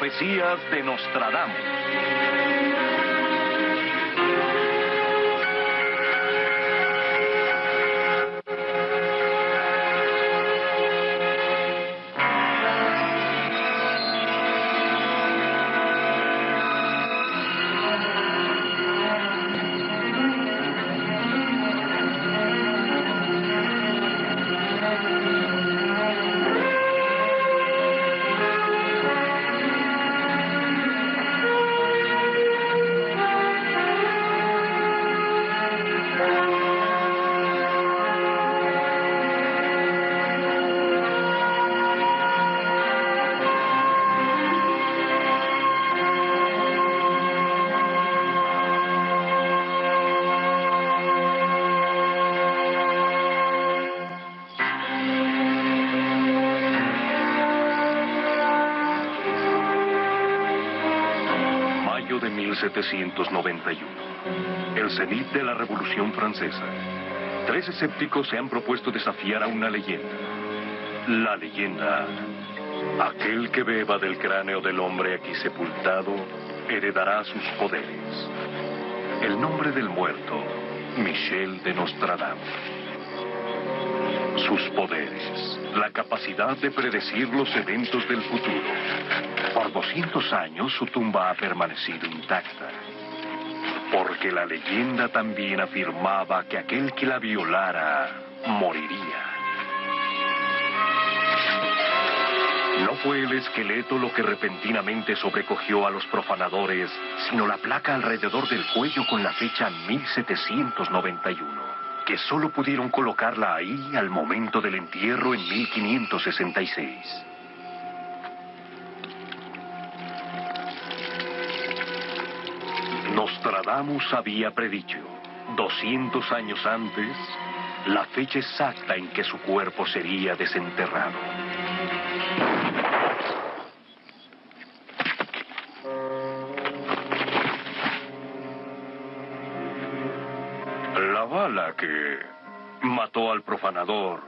profecías de Nostradamus. De 1791, el cenit de la Revolución Francesa. 3 escépticos se han propuesto desafiar a una leyenda. La leyenda: aquel que beba del cráneo del hombre aquí sepultado heredará sus poderes. El nombre del muerto: Michel de Nostradamus. Sus poderes: la capacidad de predecir los eventos del futuro. Por 200 años su tumba ha permanecido intacta, porque la leyenda también afirmaba que aquel que la violara moriría. No fue el esqueleto lo que repentinamente sobrecogió a los profanadores, sino la placa alrededor del cuello con la fecha 1791, que solo pudieron colocarla ahí al momento del entierro en 1566. Nostradamus había predicho, 200 años antes, la fecha exacta en que su cuerpo sería desenterrado. La bala que mató al profanador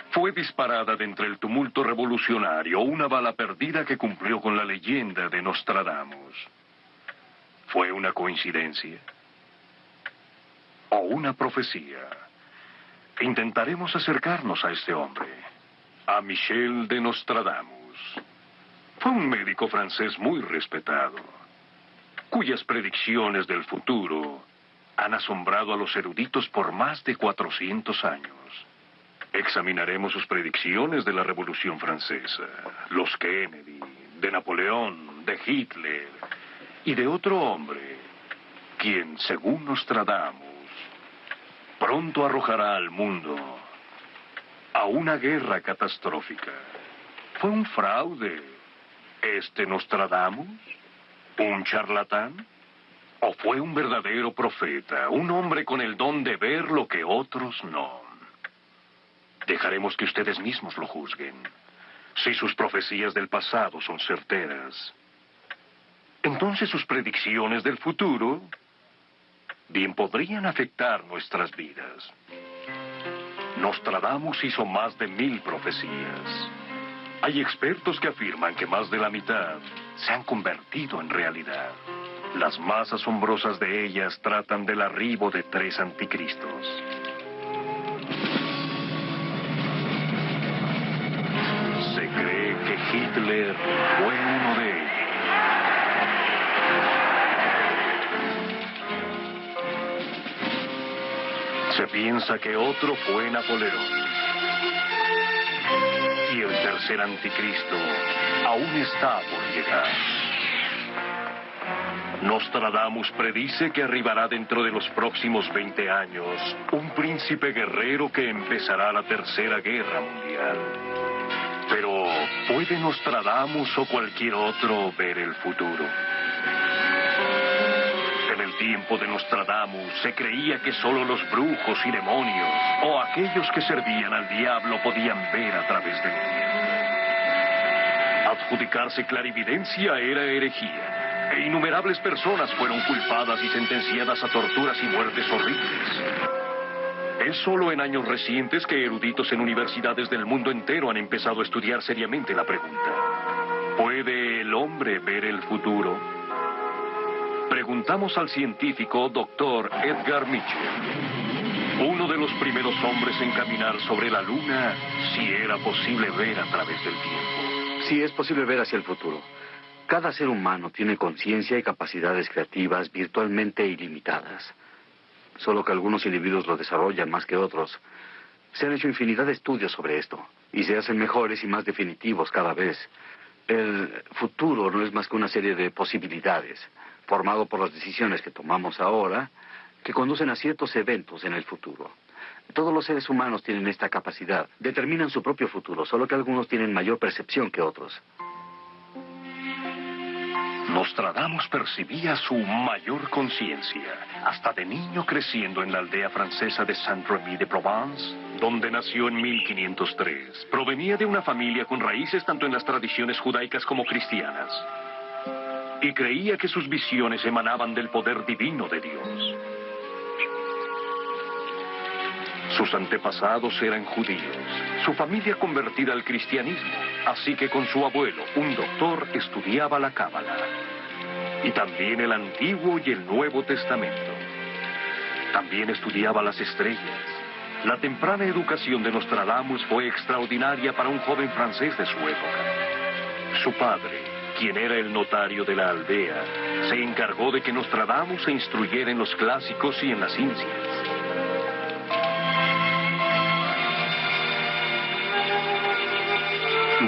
fue disparada de entre el tumulto revolucionario, una bala perdida que cumplió con la leyenda de Nostradamus. ¿Fue una coincidencia? ¿O una profecía? Intentaremos acercarnos a este hombre, a Michel de Nostradamus. Fue un médico francés muy respetado, cuyas predicciones del futuro han asombrado a los eruditos por más de 400 años. Examinaremos sus predicciones de la Revolución Francesa, los Kennedy, de Napoleón, de Hitler y de otro hombre, quien, según Nostradamus, pronto arrojará al mundo a una guerra catastrófica. ¿Fue un fraude este Nostradamus? ¿Un charlatán? ¿O fue un verdadero profeta, un hombre con el don de ver lo que otros no? Dejaremos que ustedes mismos lo juzguen. Si sus profecías del pasado son certeras, entonces sus predicciones del futuro bien podrían afectar nuestras vidas. Nostradamus hizo más de 1000 profecías. Hay expertos que afirman que más de la mitad se han convertido en realidad. Las más asombrosas de ellas tratan del arribo de 3 anticristos. Se cree que Hitler fue uno de ellos. Se piensa que otro fue Napoleón. Y el tercer anticristo aún está por llegar. Nostradamus predice que arribará dentro de los próximos 20 años un príncipe guerrero que empezará la Tercera Guerra Mundial. Pero, ¿puede Nostradamus o cualquier otro ver el futuro? En el tiempo de Nostradamus se creía que solo los brujos y demonios o aquellos que servían al diablo podían ver a través del tiempo. Adjudicarse clarividencia era herejía. E innumerables personas fueron culpadas y sentenciadas a torturas y muertes horribles. Es solo en años recientes que eruditos en universidades del mundo entero han empezado a estudiar seriamente la pregunta: ¿puede el el hombre ver el futuro? Preguntamos al científico Dr. Edgar Mitchell, uno de los primeros hombres en caminar sobre la Luna, si era posible ver a través del tiempo. Sí, es posible ver hacia el futuro. Cada ser humano tiene conciencia y capacidades creativas virtualmente ilimitadas. Solo que algunos individuos lo desarrollan más que otros. Se han hecho infinidad de estudios sobre esto, y se hacen mejores y más definitivos cada vez. El futuro no es más que una serie de posibilidades, formado por las decisiones que tomamos ahora, que conducen a ciertos eventos en el futuro. Todos los seres humanos tienen esta capacidad. Determinan su propio futuro, solo que algunos tienen mayor percepción que otros. Nostradamus percibía su mayor conciencia, hasta de niño creciendo en la aldea francesa de Saint-Rémy de Provence, donde nació en 1503. Provenía de una familia con raíces tanto en las tradiciones judaicas como cristianas, y creía que sus visiones emanaban del poder divino de Dios. Sus antepasados eran judíos, su familia convertida al cristianismo, así que con su abuelo, un doctor, estudiaba la Cábala, y también el Antiguo y el Nuevo Testamento. También estudiaba las estrellas. La temprana educación de Nostradamus fue extraordinaria para un joven francés de su época. Su padre, quien era el notario de la aldea, se encargó de que Nostradamus se instruyera en los clásicos y en las ciencias.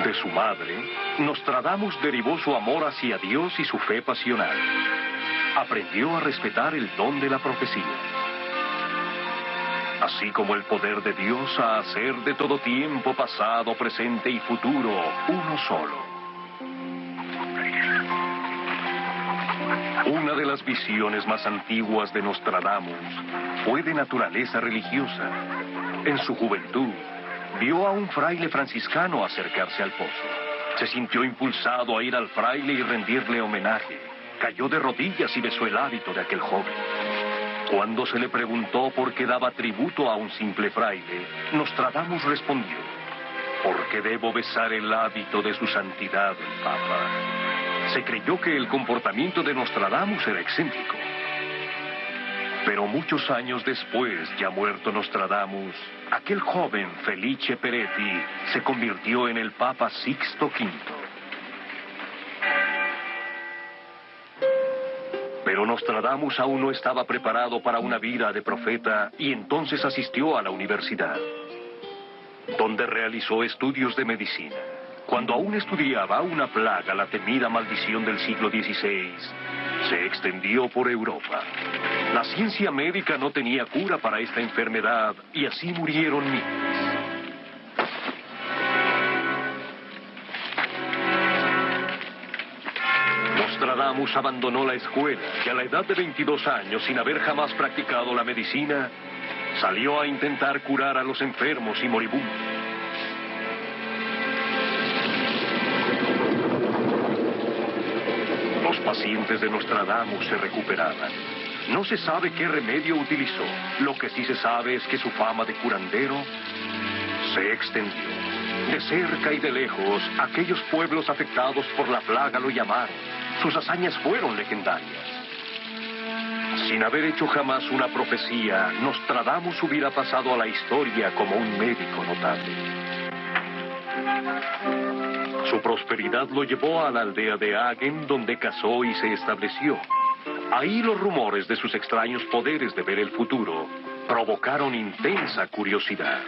De su madre, Nostradamus derivó su amor hacia Dios y su fe pasional. Aprendió a respetar el don de la profecía, así como el poder de Dios a hacer de todo tiempo, pasado, presente y futuro uno solo. Una de las visiones más antiguas de Nostradamus fue de naturaleza religiosa. En su juventud, vio a un fraile franciscano acercarse al pozo. Se sintió impulsado a ir al fraile y rendirle homenaje. Cayó de rodillas y besó el hábito de aquel joven. Cuando se le preguntó por qué daba tributo a un simple fraile, Nostradamus respondió: «Porque debo besar el hábito de su santidad, el Papa». Se creyó que el comportamiento de Nostradamus era excéntrico. Pero muchos años después, ya muerto Nostradamus, aquel joven Felice Peretti se convirtió en el Papa Sixto V. Pero Nostradamus aún no estaba preparado para una vida de profeta y entonces asistió a la universidad, donde realizó estudios de medicina. Cuando aún estudiaba, una plaga, la temida maldición del siglo XVI, se extendió por Europa. La ciencia médica no tenía cura para esta enfermedad y así murieron miles. Nostradamus abandonó la escuela y a la edad de 22 años, sin haber jamás practicado la medicina, salió a intentar curar a los enfermos y moribundos. Los pacientes de Nostradamus se recuperaban. No se sabe qué remedio utilizó. Lo que sí se sabe es que su fama de curandero se extendió. De cerca y de lejos, aquellos pueblos afectados por la plaga lo llamaron. Sus hazañas fueron legendarias. Sin haber hecho jamás una profecía, Nostradamus hubiera pasado a la historia como un médico notable. Su prosperidad lo llevó a la aldea de Hagen, donde casó y se estableció. Ahí los rumores de sus extraños poderes de ver el futuro provocaron intensa curiosidad.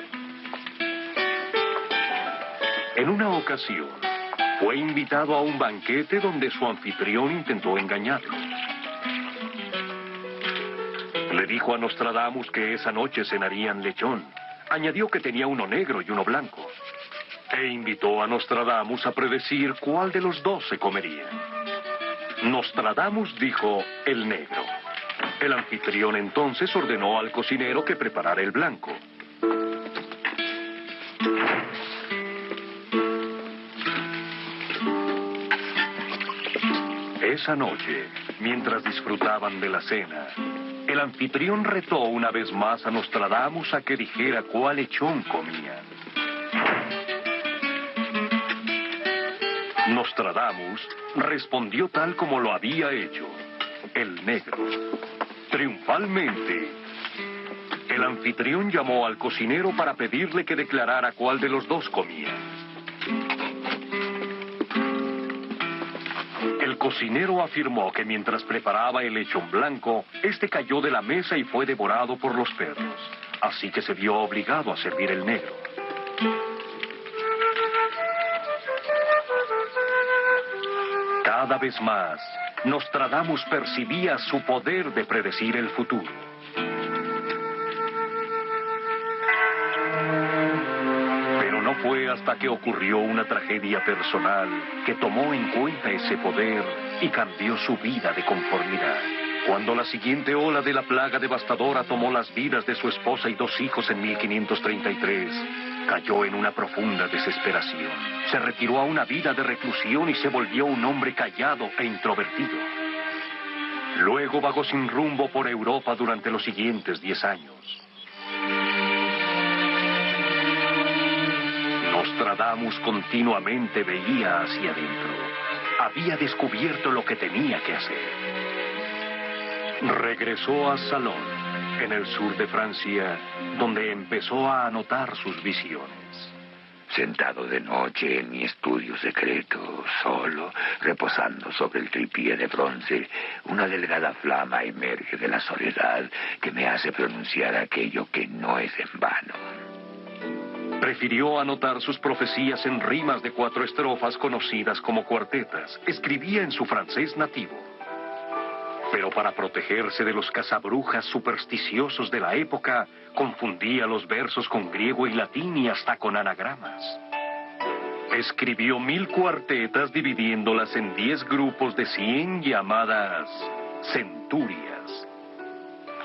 En una ocasión, fue invitado a un banquete donde su anfitrión intentó engañarlo. Le dijo a Nostradamus que esa noche cenarían lechón. Añadió que tenía uno negro y uno blanco. E invitó a Nostradamus a predecir cuál de los dos se comería. Nostradamus dijo el negro. El anfitrión entonces ordenó al cocinero que preparara el blanco. Esa noche, mientras disfrutaban de la cena, el anfitrión retó una vez más a Nostradamus a que dijera cuál lechón comía. Nostradamus respondió tal como lo había hecho, el negro. Triunfalmente, el anfitrión llamó al cocinero para pedirle que declarara cuál de los dos comía. El cocinero afirmó que mientras preparaba el lechón blanco, este cayó de la mesa y fue devorado por los perros. Así que se vio obligado a servir el negro. Cada vez más, Nostradamus percibía su poder de predecir el futuro. Pero no fue hasta que ocurrió una tragedia personal que tomó en cuenta ese poder y cambió su vida de conformidad. Cuando la siguiente ola de la plaga devastadora tomó las vidas de su esposa y 2 hijos en 1533, cayó en una profunda desesperación. Se retiró a una vida de reclusión y se volvió un hombre callado e introvertido. Luego vagó sin rumbo por Europa durante los siguientes 10 años. Nostradamus continuamente veía hacia adentro. Había descubierto lo que tenía que hacer. Regresó a Salon, en el sur de Francia, donde empezó a anotar sus visiones. Sentado de noche en mi estudio secreto, solo, reposando sobre el tripié de bronce, una delgada flama emerge de la soledad que me hace pronunciar aquello que no es en vano. Prefirió anotar sus profecías en rimas de 4 estrofas conocidas como cuartetas. Escribía en su francés nativo. Pero para protegerse de los cazabrujas supersticiosos de la época, confundía los versos con griego y latín y hasta con anagramas. Escribió 1000 cuartetas dividiéndolas en 10 grupos de 100 llamadas centurias.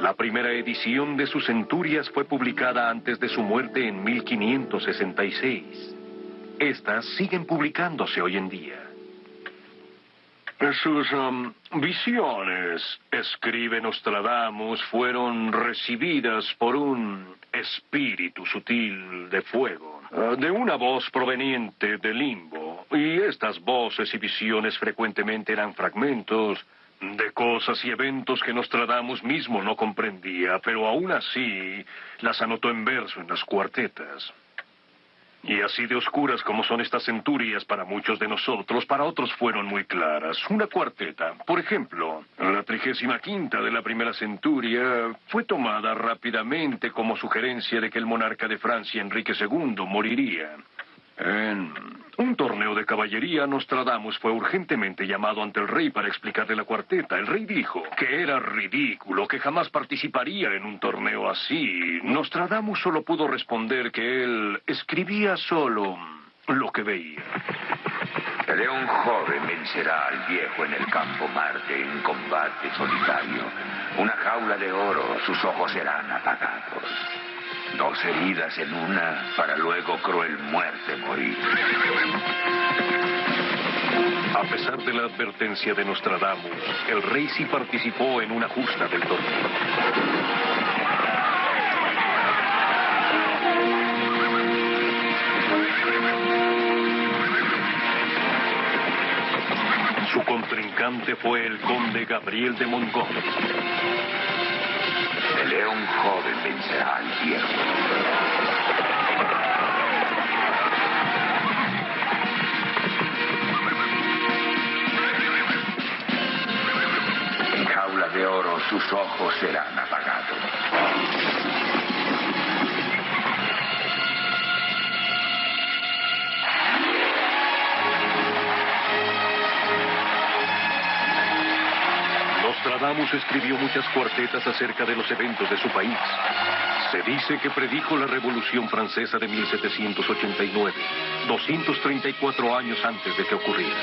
La primera edición de sus centurias fue publicada antes de su muerte en 1566. Estas siguen publicándose hoy en día. Sus visiones, escribe Nostradamus, fueron recibidas por un espíritu sutil de fuego, de una voz proveniente del limbo. Y estas voces y visiones frecuentemente eran fragmentos de cosas y eventos que Nostradamus mismo no comprendía, pero aún así las anotó en verso en las cuartetas. Y así de oscuras como son estas centurias para muchos de nosotros, para otros fueron muy claras. Una cuarteta, por ejemplo, la 35ª de la primera centuria, fue tomada rápidamente como sugerencia de que el monarca de Francia, Enrique II, moriría. En un torneo de caballería, Nostradamus fue urgentemente llamado ante el rey para explicarle la cuarteta. El rey dijo que era ridículo, que jamás participaría en un torneo así. Nostradamus solo pudo responder que él escribía solo lo que veía. El león joven vencerá al viejo en el campo Marte en combate solitario. Una jaula de oro, sus ojos serán apagados. 2 heridas en una, para luego cruel muerte morir. A pesar de la advertencia de Nostradamus, el rey sí participó en una justa del torneo. Su contrincante fue el conde Gabriel de Montgomery. El león joven vencerá al viejo. En jaula de oro sus ojos serán apagados. Nostradamus escribió muchas cuartetas acerca de los eventos de su país. Se dice que predijo la Revolución Francesa de 1789, 234 años antes de que ocurriera.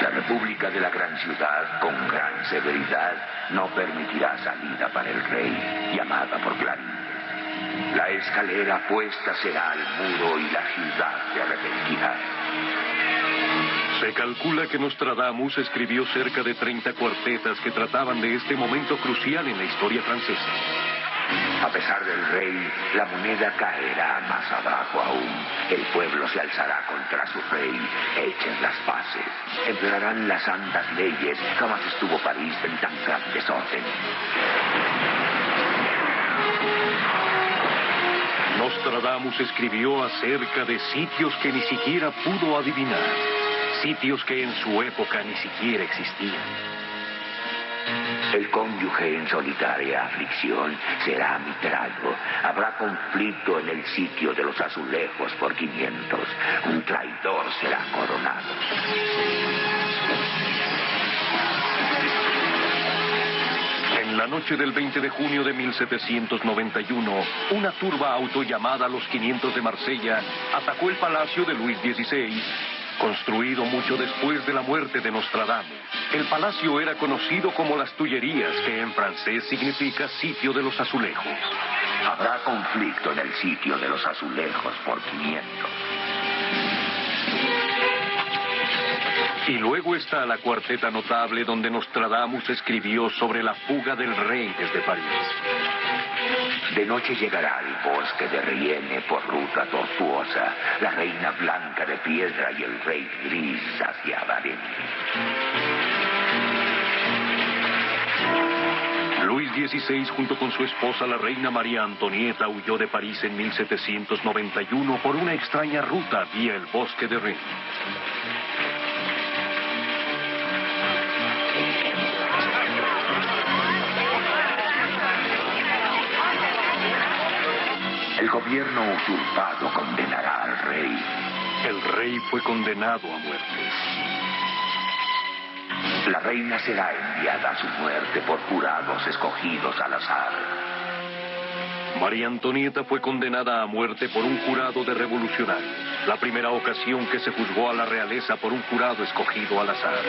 La República de la gran ciudad, con gran severidad, no permitirá salida para el rey, llamada por Clarín. La escalera puesta será al muro y la ciudad se arrepentirá. Se calcula que Nostradamus escribió cerca de 30 cuartetas que trataban de este momento crucial en la historia francesa. A pesar del rey, la moneda caerá más abajo aún. El pueblo se alzará contra su rey. Echen las paces. Empeorarán las santas leyes. Jamás estuvo París en tan gran desorden. Nostradamus escribió acerca de sitios que ni siquiera pudo adivinar. Sitios que en su época ni siquiera existían. El cónyuge en solitaria aflicción será mitrado. Habrá conflicto en el sitio de los azulejos por 500. Un traidor será coronado. En la noche del 20 de junio de 1791, una turba auto llamada Los 500 de Marsella atacó el palacio de Luis XVI, construido mucho después de la muerte de Nostradamus. El palacio era conocido como las Tullerías, que en francés significa sitio de los azulejos. Habrá conflicto en el sitio de los azulejos por 500. Y luego está la cuarteta notable donde Nostradamus escribió sobre la fuga del rey desde París. De noche llegará al bosque de Riene por ruta tortuosa, la reina blanca de piedra y el rey gris hacia Varennes. Luis XVI, junto con su esposa, la reina María Antonieta, huyó de París en 1791 por una extraña ruta vía el bosque de Rennes. El gobierno usurpado condenará al rey. El rey fue condenado a muerte. La reina será enviada a su muerte por jurados escogidos al azar. María Antonieta fue condenada a muerte por un jurado de revolucionarios. La primera ocasión que se juzgó a la realeza por un jurado escogido al azar.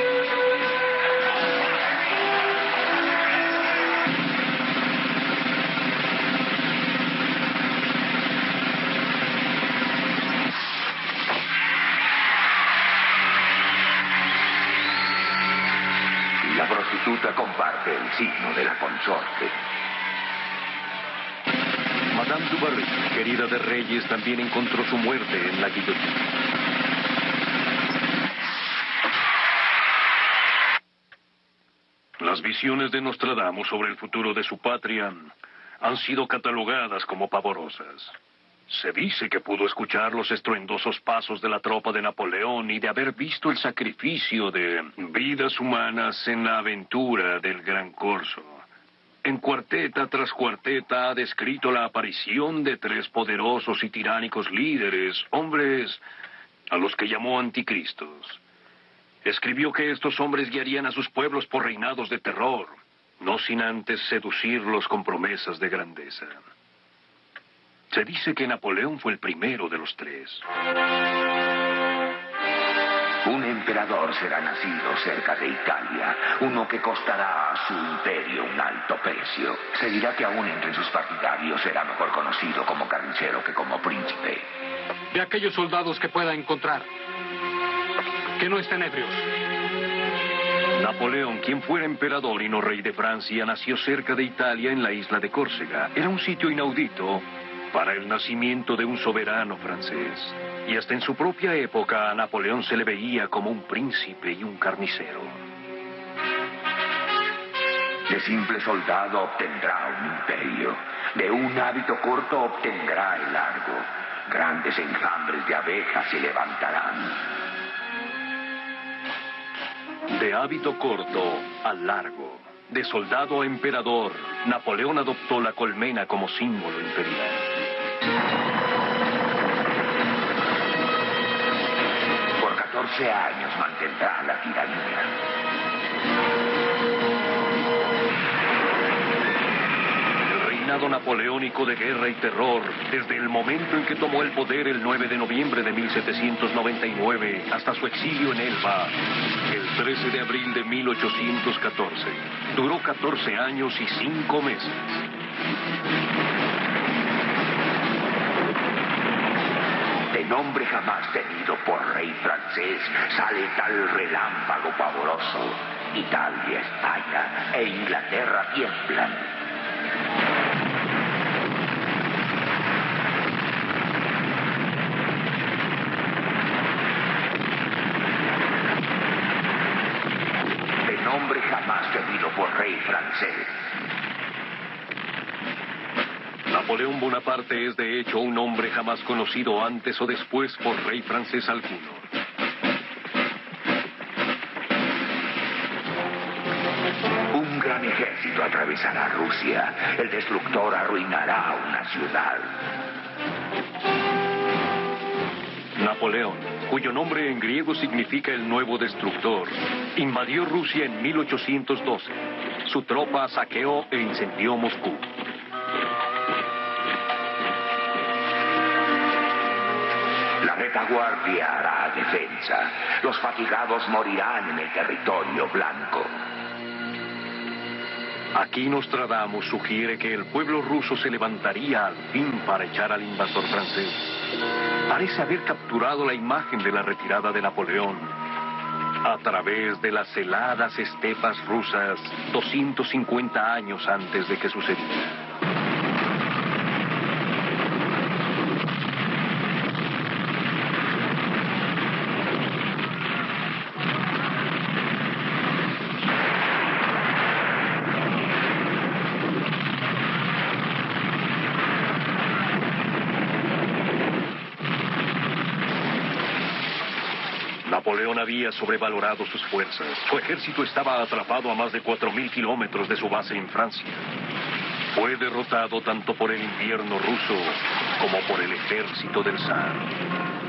La prostituta comparte el signo de la consorte. Madame du Barry, querida de reyes, también encontró su muerte en la guillotina. Las visiones de Nostradamus sobre el futuro de su patria han sido catalogadas como pavorosas. Se dice que pudo escuchar los estruendosos pasos de la tropa de Napoleón y de haber visto el sacrificio de vidas humanas en la aventura del Gran Corso. En cuarteta tras cuarteta ha descrito la aparición de 3 poderosos y tiránicos líderes, hombres a los que llamó anticristos. Escribió que estos hombres guiarían a sus pueblos por reinados de terror, no sin antes seducirlos con promesas de grandeza. Se dice que Napoleón fue el primero de los 3. Un emperador será nacido cerca de Italia, uno que costará a su imperio un alto precio. Se dirá que aún entre sus partidarios será mejor conocido como carnicero que como príncipe. De aquellos soldados que pueda encontrar, que no estén ebrios. Napoleón, quien fuera emperador y no rey de Francia, nació cerca de Italia en la isla de Córcega. Era un sitio inaudito para el nacimiento de un soberano francés. Y hasta en su propia época a Napoleón se le veía como un príncipe y un carnicero. De simple soldado obtendrá un imperio. De un hábito corto obtendrá el largo. Grandes enjambres de abejas se levantarán. De hábito corto a largo, de soldado a emperador, Napoleón adoptó la colmena como símbolo imperial. Por 14 años mantendrá la tiranía. El reinado napoleónico de guerra y terror, desde el momento en que tomó el poder el 9 de noviembre de 1799 hasta su exilio en Elba, el 13 de abril de 1814, duró 14 años y 5 meses. De nombre jamás tenido por rey francés, sale tal relámpago pavoroso. Italia, España e Inglaterra tiemblan. por rey francés. Napoleón Bonaparte es de hecho un hombre jamás conocido antes o después por rey francés alguno. Un gran ejército atravesará Rusia. El destructor arruinará una ciudad. Napoleón, cuyo nombre en griego significa el nuevo destructor, invadió Rusia en 1812. Su tropa saqueó e incendió Moscú. La retaguardia hará defensa. Los fatigados morirán en el territorio blanco. Aquí Nostradamus sugiere que el pueblo ruso se levantaría al fin para echar al invasor francés. Parece haber capturado la imagen de la retirada de Napoleón a través de las heladas estepas rusas 250 años antes de que sucediera. Napoleón había sobrevalorado sus fuerzas. Su ejército estaba atrapado a más de 4.000 kilómetros de su base en Francia. Fue derrotado tanto por el invierno ruso como por el ejército del zar.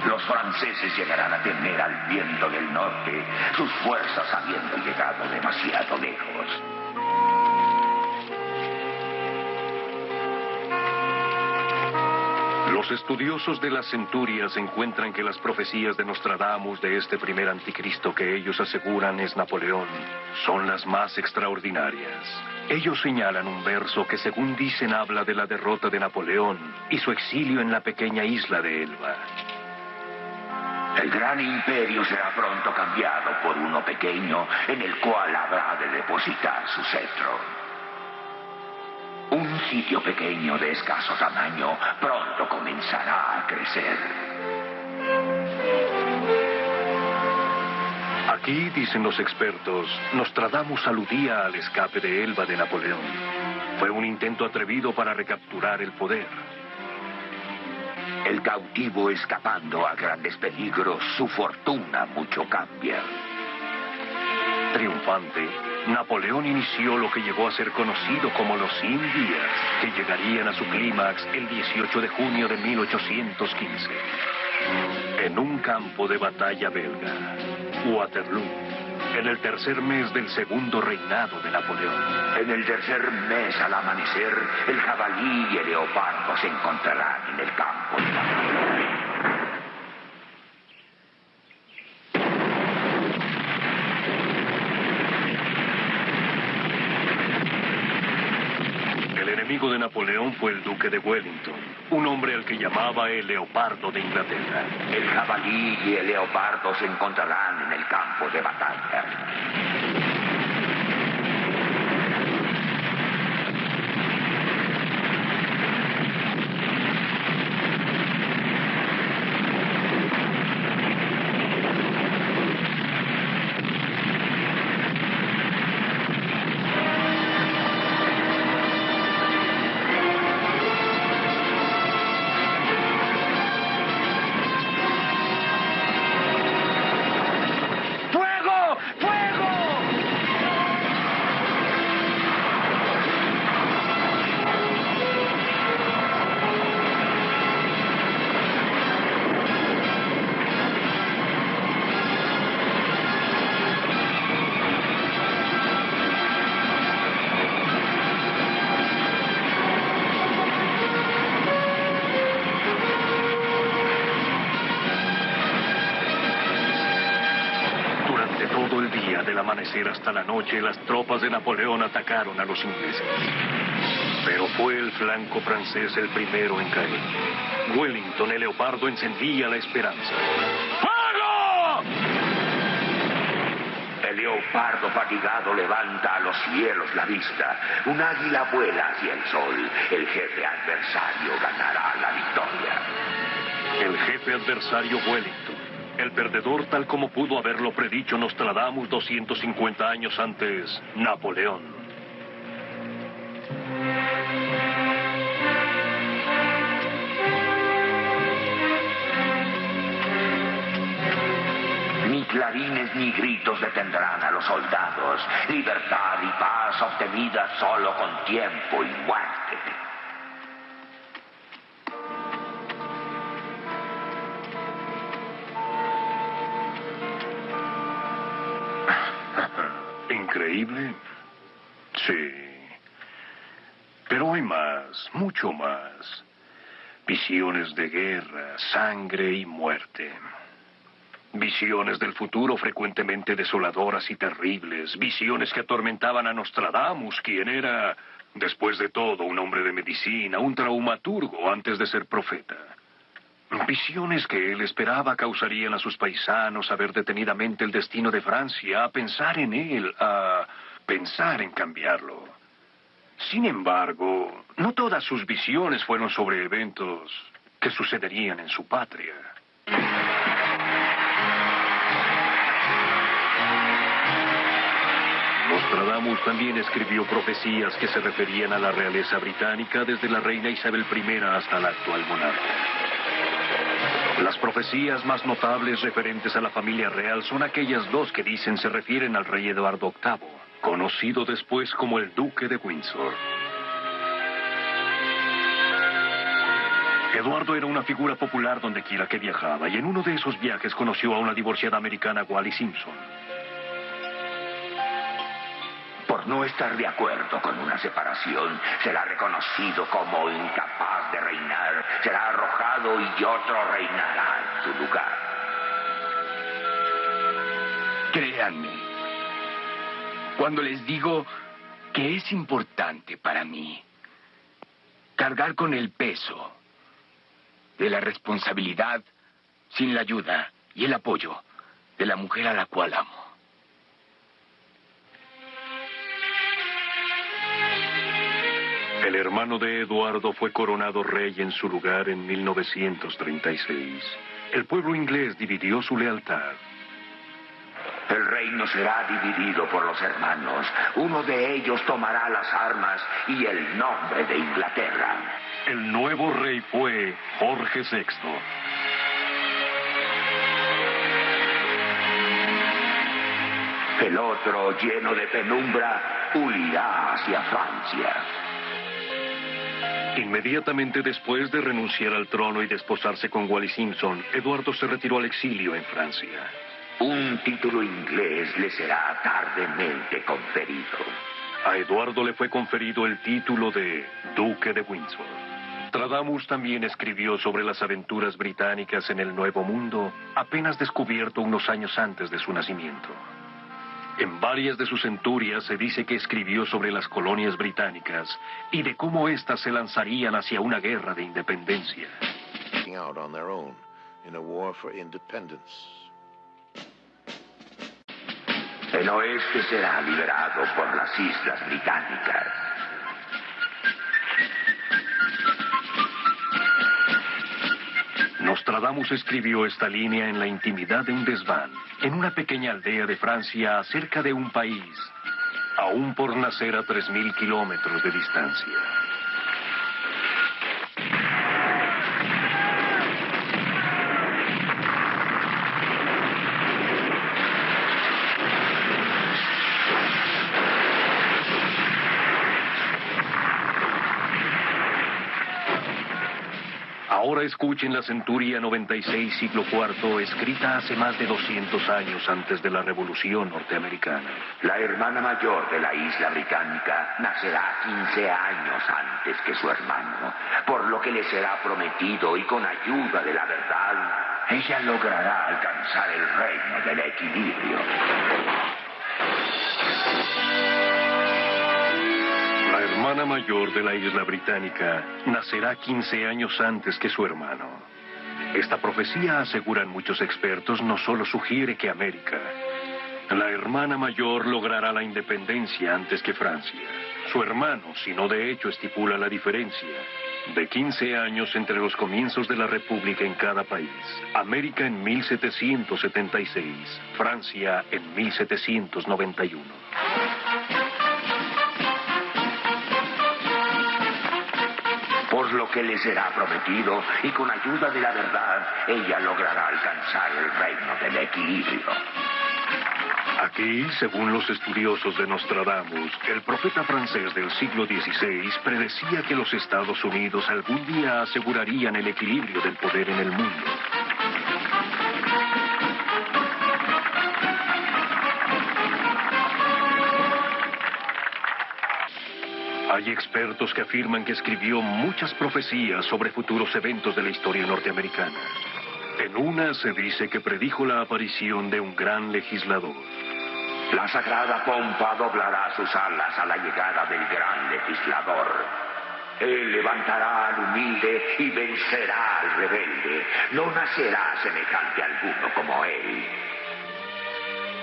Los franceses llegarán a temer al viento del norte, sus fuerzas habiendo llegado demasiado lejos. Los estudiosos de las centurias encuentran que las profecías de Nostradamus de este primer anticristo que ellos aseguran es Napoleón son las más extraordinarias. Ellos señalan un verso que según dicen habla de la derrota de Napoleón y su exilio en la pequeña isla de Elba. El gran imperio será pronto cambiado por uno pequeño en el cual habrá de depositar su cetro. Un sitio pequeño de escaso tamaño pronto comenzará a crecer. Aquí, dicen los expertos, Nostradamus aludía al escape de Elba de Napoleón. Fue un intento atrevido para recapturar el poder. El cautivo escapando a grandes peligros, su fortuna mucho cambia. Triunfante, Napoleón inició lo que llegó a ser conocido como los 100 días, que llegarían a su clímax el 18 de junio de 1815. En un campo de batalla belga, Waterloo, en el tercer mes del segundo reinado de Napoleón. En el tercer mes al amanecer, el jabalí y el leopardo se encontrarán en el campo de batalla. El enemigo de Napoleón fue el duque de Wellington, un hombre al que llamaba el leopardo de Inglaterra. El jabalí y el leopardo se encontrarán en el campo de batalla. Hasta la noche, las tropas de Napoleón atacaron a los ingleses. Pero fue el flanco francés el primero en caer. Wellington, el leopardo, encendía la esperanza. ¡Fuego! El leopardo fatigado levanta a los cielos la vista. Un águila vuela hacia el sol. El jefe adversario ganará la victoria. El jefe adversario Wellington. El perdedor, tal como pudo haberlo predicho Nostradamus 250 años antes, Napoleón. Ni clarines ni gritos detendrán a los soldados. Libertad y paz obtenidas solo con tiempo y muerte. ¿Increíble? Sí. Pero hay más, mucho más. Visiones de guerra, sangre y muerte. Visiones del futuro frecuentemente desoladoras y terribles. Visiones que atormentaban a Nostradamus, quien era, después de todo, un hombre de medicina, un traumaturgo antes de ser profeta. Visiones que él esperaba causarían a sus paisanos a ver detenidamente el destino de Francia, a pensar en él, a pensar en cambiarlo. Sin embargo, no todas sus visiones fueron sobre eventos que sucederían en su patria. Nostradamus también escribió profecías que se referían a la realeza británica desde la reina Isabel I hasta la actual monarca. Las profecías más notables referentes a la familia real son aquellas dos que dicen se refieren al rey Eduardo VIII, conocido después como el Duque de Windsor. Eduardo era una figura popular donde quiera que viajaba, y en uno de esos viajes conoció a una divorciada americana, Wallis Simpson. Por no estar de acuerdo con una separación, será reconocido como incapaz de reinar, será arrojado y otro reinará en su lugar. Créanme, cuando les digo que es importante para mí cargar con el peso de la responsabilidad sin la ayuda y el apoyo de la mujer a la cual amo. El hermano de Eduardo fue coronado rey en su lugar en 1936. El pueblo inglés dividió su lealtad. El reino será dividido por los hermanos. Uno de ellos tomará las armas y el nombre de Inglaterra. El nuevo rey fue Jorge VI. El otro, lleno de penumbra, huirá hacia Francia. Inmediatamente después de renunciar al trono y desposarse con Wallis Simpson, Eduardo se retiró al exilio en Francia. Un título inglés le será tardemente conferido. A Eduardo le fue conferido el título de Duque de Windsor. Nostradamus también escribió sobre las aventuras británicas en el Nuevo Mundo, apenas descubierto unos años antes de su nacimiento. En varias de sus centurias se dice que escribió sobre las colonias británicas y de cómo éstas se lanzarían hacia una guerra de independencia. El oeste será liberado por las islas británicas. Nostradamus escribió esta línea en la intimidad de un desván, en una pequeña aldea de Francia, cerca de un país, aún por nacer a 3.000 kilómetros de distancia. Ahora escuchen la centuria 96, siglo IV, escrita hace más de 200 años antes de la Revolución Norteamericana. La hermana mayor de la isla británica nacerá 15 años antes que su hermano, por lo que le será prometido y con ayuda de la verdad, ella logrará alcanzar el reino del equilibrio. La hermana mayor de la isla británica nacerá 15 años antes que su hermano. Esta profecía, aseguran muchos expertos, no solo sugiere que América, la hermana mayor logrará la independencia antes que Francia. Su hermano, sino de hecho estipula la diferencia de 15 años entre los comienzos de la República en cada país. América en 1776, Francia en 1791. lo que le será prometido y con ayuda de la verdad, ella logrará alcanzar el reino del equilibrio. Aquí, según los estudiosos de Nostradamus, el profeta francés del siglo XVI predecía que los Estados Unidos algún día asegurarían el equilibrio del poder en el mundo. Hay expertos que afirman que escribió muchas profecías sobre futuros eventos de la historia norteamericana. En una se dice que predijo la aparición de un gran legislador. La sagrada pompa doblará sus alas a la llegada del gran legislador. Él levantará al humilde y vencerá al rebelde. No nacerá semejante alguno como él.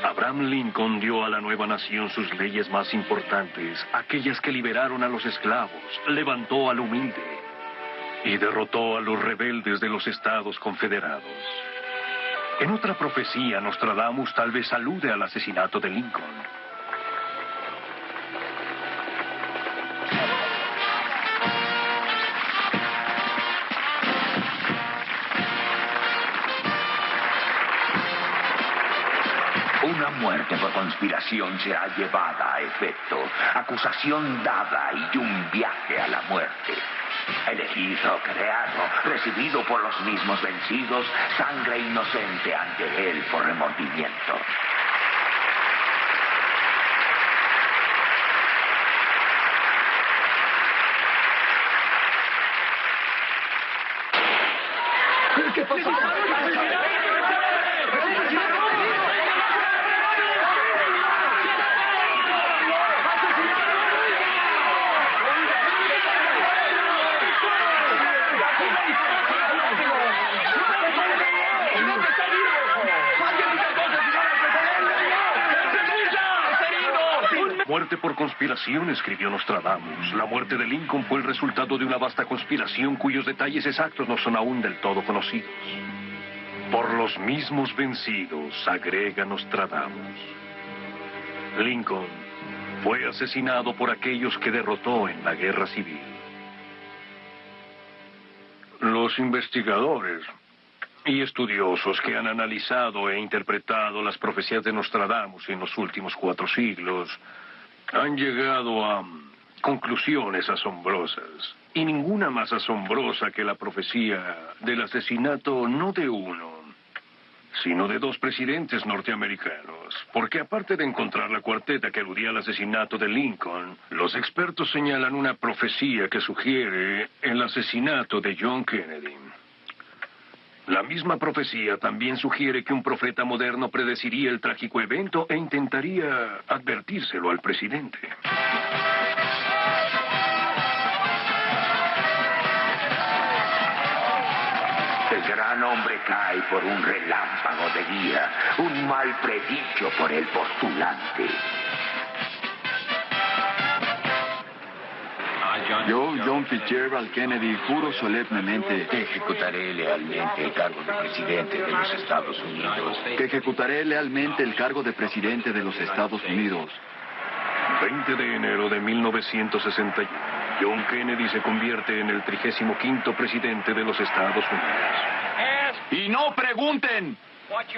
Abraham Lincoln dio a la nueva nación sus leyes más importantes, aquellas que liberaron a los esclavos, levantó al humilde y derrotó a los rebeldes de los Estados Confederados. En otra profecía, Nostradamus tal vez alude al asesinato de Lincoln. Una muerte por conspiración será llevada a efecto, acusación dada y un viaje a la muerte. Elegido, creado, recibido por los mismos vencidos, sangre inocente ante él por remordimiento. ¿Qué pasó? Muerte por conspiración, escribió Nostradamus. La muerte de Lincoln fue el resultado de una vasta conspiración cuyos detalles exactos no son aún del todo conocidos. Por los mismos vencidos, agrega Nostradamus. Lincoln fue asesinado por aquellos que derrotó en la guerra civil. Los investigadores y estudiosos que han analizado e interpretado las profecías de Nostradamus en los últimos 4 siglos han llegado a conclusiones asombrosas. Y ninguna más asombrosa que la profecía del asesinato no de uno, sino de 2 presidentes norteamericanos. Porque aparte de encontrar la cuarteta que aludía al asesinato de Lincoln, los expertos señalan una profecía que sugiere el asesinato de John Kennedy. La misma profecía también sugiere que un profeta moderno predeciría el trágico evento e intentaría advertírselo al presidente. El gran hombre cae por un relámpago de guía, un mal predicho por el postulante. Yo, John Fitzgerald Kennedy, juro solemnemente que ejecutaré lealmente el cargo de presidente de los Estados Unidos. que ejecutaré lealmente el cargo de presidente de los Estados Unidos. 20 de enero de 1961, John Kennedy se convierte en el 35º presidente de los Estados Unidos. Y no pregunten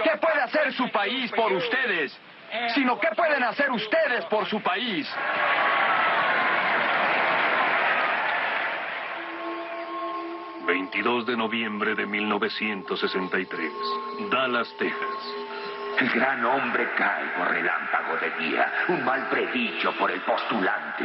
qué puede hacer su país por ustedes, sino qué pueden hacer ustedes por su país. ...22 de noviembre de 1963, Dallas, Texas. El gran hombre cae por relámpago de guía, un mal predicho por el postulante.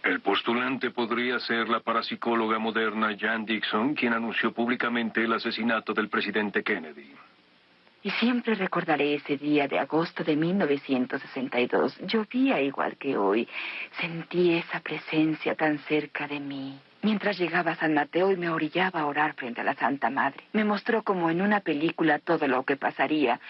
El postulante podría ser la parapsicóloga moderna Jan Dixon, quien anunció públicamente el asesinato del presidente Kennedy. Y siempre recordaré ese día de agosto de 1962. Llovía igual que hoy. Sentí esa presencia tan cerca de mí. Mientras llegaba a San Mateo y me orillaba a orar frente a la Santa Madre. Me mostró como en una película todo lo que pasaría.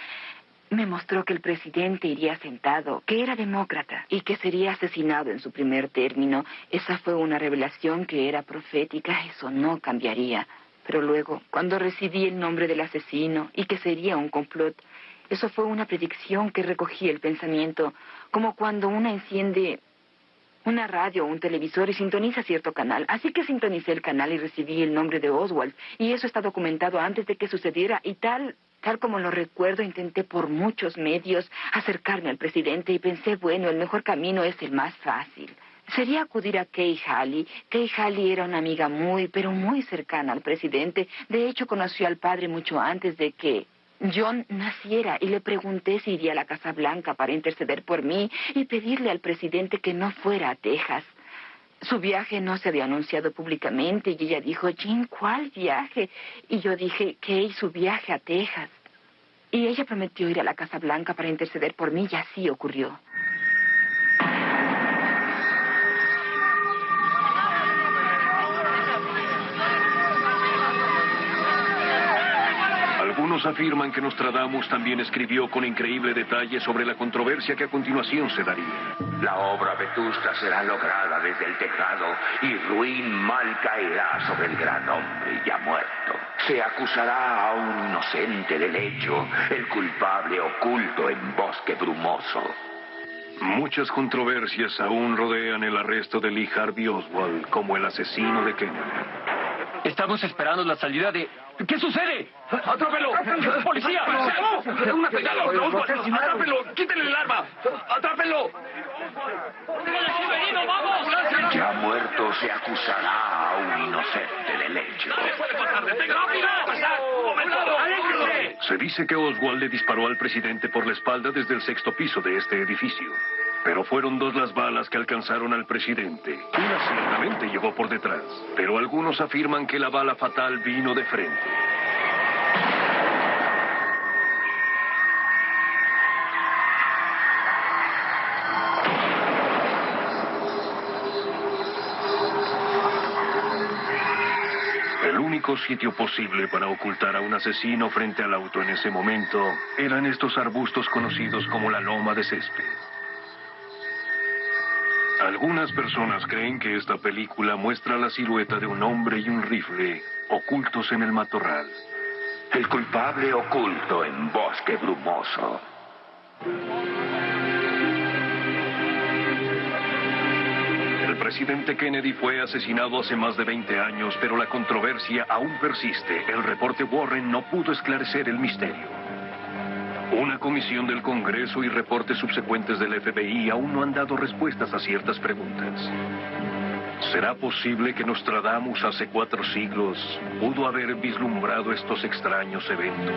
Me mostró que el presidente iría sentado, que era demócrata y que sería asesinado en su primer término. Esa fue una revelación que era profética. Eso no cambiaría. Pero luego, cuando recibí el nombre del asesino y que sería un complot, Eso fue una predicción que recogía el pensamiento, como cuando una enciende una radio o un televisor y sintoniza cierto canal. Así que sintonicé el canal y recibí el nombre de Oswald. Y eso está documentado antes de que sucediera. Y tal como lo recuerdo, intenté por muchos medios acercarme al presidente y pensé, bueno, el mejor camino es el más fácil. Sería acudir a Kay Halley. Kay Halley era una amiga pero muy cercana al presidente. De hecho, conoció al padre mucho antes de que John naciera, y le pregunté si iría a la Casa Blanca para interceder por mí y pedirle al presidente que no fuera a Texas. Su viaje no se había anunciado públicamente y ella dijo, Jean, ¿cuál viaje? Y yo dije, Kay, su viaje a Texas. Y ella prometió ir a la Casa Blanca para interceder por mí y así ocurrió. Algunos afirman que Nostradamus también escribió con increíble detalle sobre la controversia que a continuación se daría. La obra vetusta será lograda desde el tejado y ruin mal caerá sobre el gran hombre ya muerto. Se acusará a un inocente del hecho, el culpable oculto en bosque brumoso. Muchas controversias aún rodean el arresto de Lee Harvey Oswald como el asesino de Kennedy. Estamos esperando la salida de... ¿Qué sucede? ¡Atrápelo! ¡Policía! ¡Una cuidado! ¡Atrápelo! ¡Quítenle el arma! ¡Atrápelo! ¡Venido, vamos! Ya muerto se acusará a un inocente del hecho. Se dice que Oswald le disparó al presidente por la espalda desde el 6º piso de este edificio. Pero fueron 2 las balas que alcanzaron al presidente. Una ciertamente llegó por detrás, pero algunos afirman que la bala fatal vino de frente. El único sitio posible para ocultar a un asesino frente al auto en ese momento eran estos arbustos conocidos como la loma de césped. Algunas personas creen que esta película muestra la silueta de un hombre y un rifle ocultos en el matorral. El culpable oculto en bosque brumoso. El presidente Kennedy fue asesinado hace más de 20 años, pero la controversia aún persiste. El reporte Warren no pudo esclarecer el misterio. Una comisión del Congreso y reportes subsecuentes del FBI aún no han dado respuestas a ciertas preguntas. ¿Será posible que Nostradamus hace 4 siglos pudo haber vislumbrado estos extraños eventos?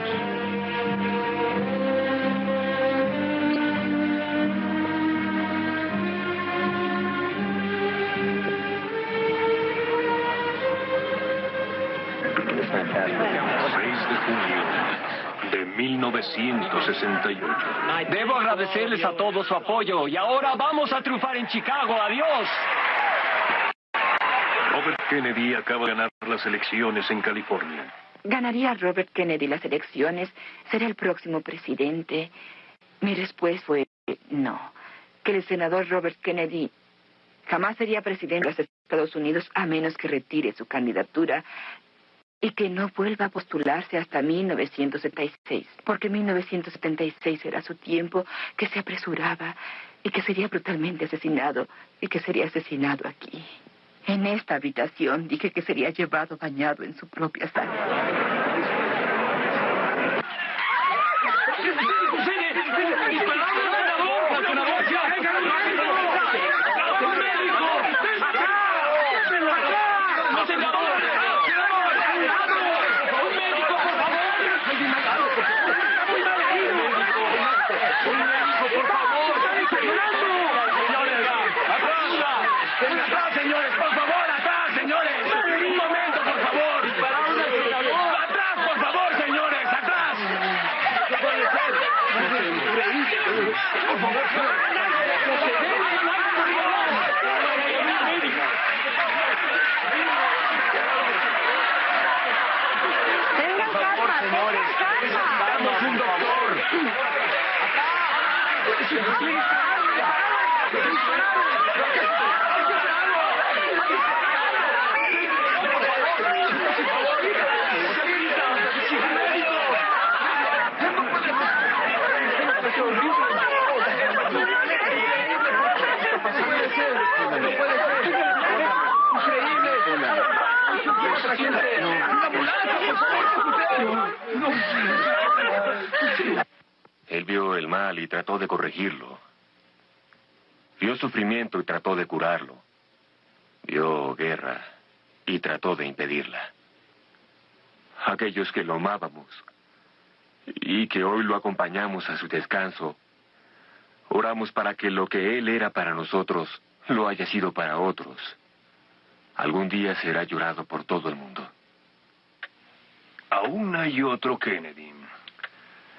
De junio de 1968. Debo agradecerles a todos su apoyo y ahora vamos a triunfar en Chicago. ¡Adiós! Robert Kennedy acaba de ganar las elecciones en California. ¿Ganaría Robert Kennedy las elecciones? ¿Será el próximo presidente? Mi respuesta fue no. Que el senador Robert Kennedy jamás sería presidente de los Estados Unidos a menos que retire su candidatura y que no vuelva a postularse hasta 1976, porque 1976 era su tiempo, que se apresuraba y que sería brutalmente asesinado y que sería asesinado aquí. En esta habitación dije que sería llevado bañado en su propia sangre. ¡Atrás, señores! ¡Por favor! ¡Atrás, señores! ¡Un momento, por favor! ¡Atrás, por favor, señores! ¡Atrás! ¿Qué puede ser? ¡Por favor! ¡Por favor, señores! ¡Necesitamos un doctor! Él vio el mal y trató de corregirlo. Vio sufrimiento y trató de curarlo. Vio guerra y trató de impedirla. Aquellos que lo amábamos y que hoy lo acompañamos a su descanso, oramos para que lo que él era para nosotros lo haya sido para otros. Algún día será llorado por todo el mundo. Aún hay otro Kennedy.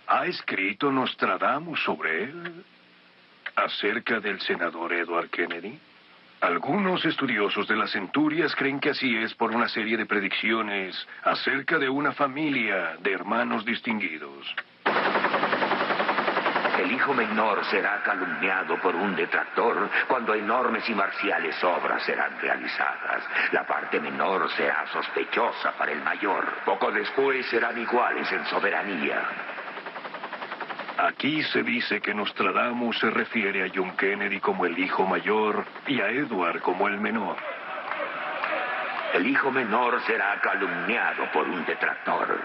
¿Ha escrito Nostradamus sobre él? ¿Acerca del senador Edward Kennedy? Algunos estudiosos de las centurias creen que así es por una serie de predicciones acerca de una familia de hermanos distinguidos. El hijo menor será calumniado por un detractor cuando enormes y marciales obras serán realizadas. La parte menor será sospechosa para el mayor. Poco después serán iguales en soberanía. Aquí se dice que Nostradamus se refiere a John Kennedy como el hijo mayor y a Edward como el menor. El hijo menor será calumniado por un detractor.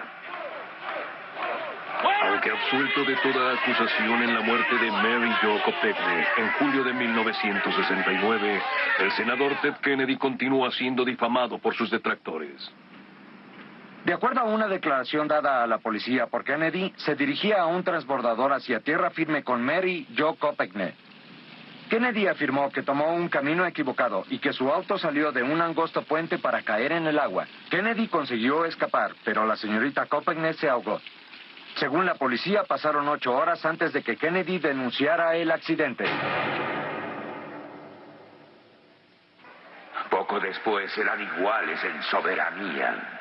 Aunque absuelto de toda acusación en la muerte de Mary Jo Kopechne en julio de 1969, el senador Ted Kennedy continúa siendo difamado por sus detractores. De acuerdo a una declaración dada a la policía por Kennedy, se dirigía a un transbordador hacia tierra firme con Mary Jo Kopechne. Kennedy afirmó que tomó un camino equivocado y que su auto salió de un angosto puente para caer en el agua. Kennedy consiguió escapar, pero la señorita Kopechne se ahogó. Según la policía, pasaron 8 horas antes de que Kennedy denunciara el accidente. Poco después serán iguales en soberanía.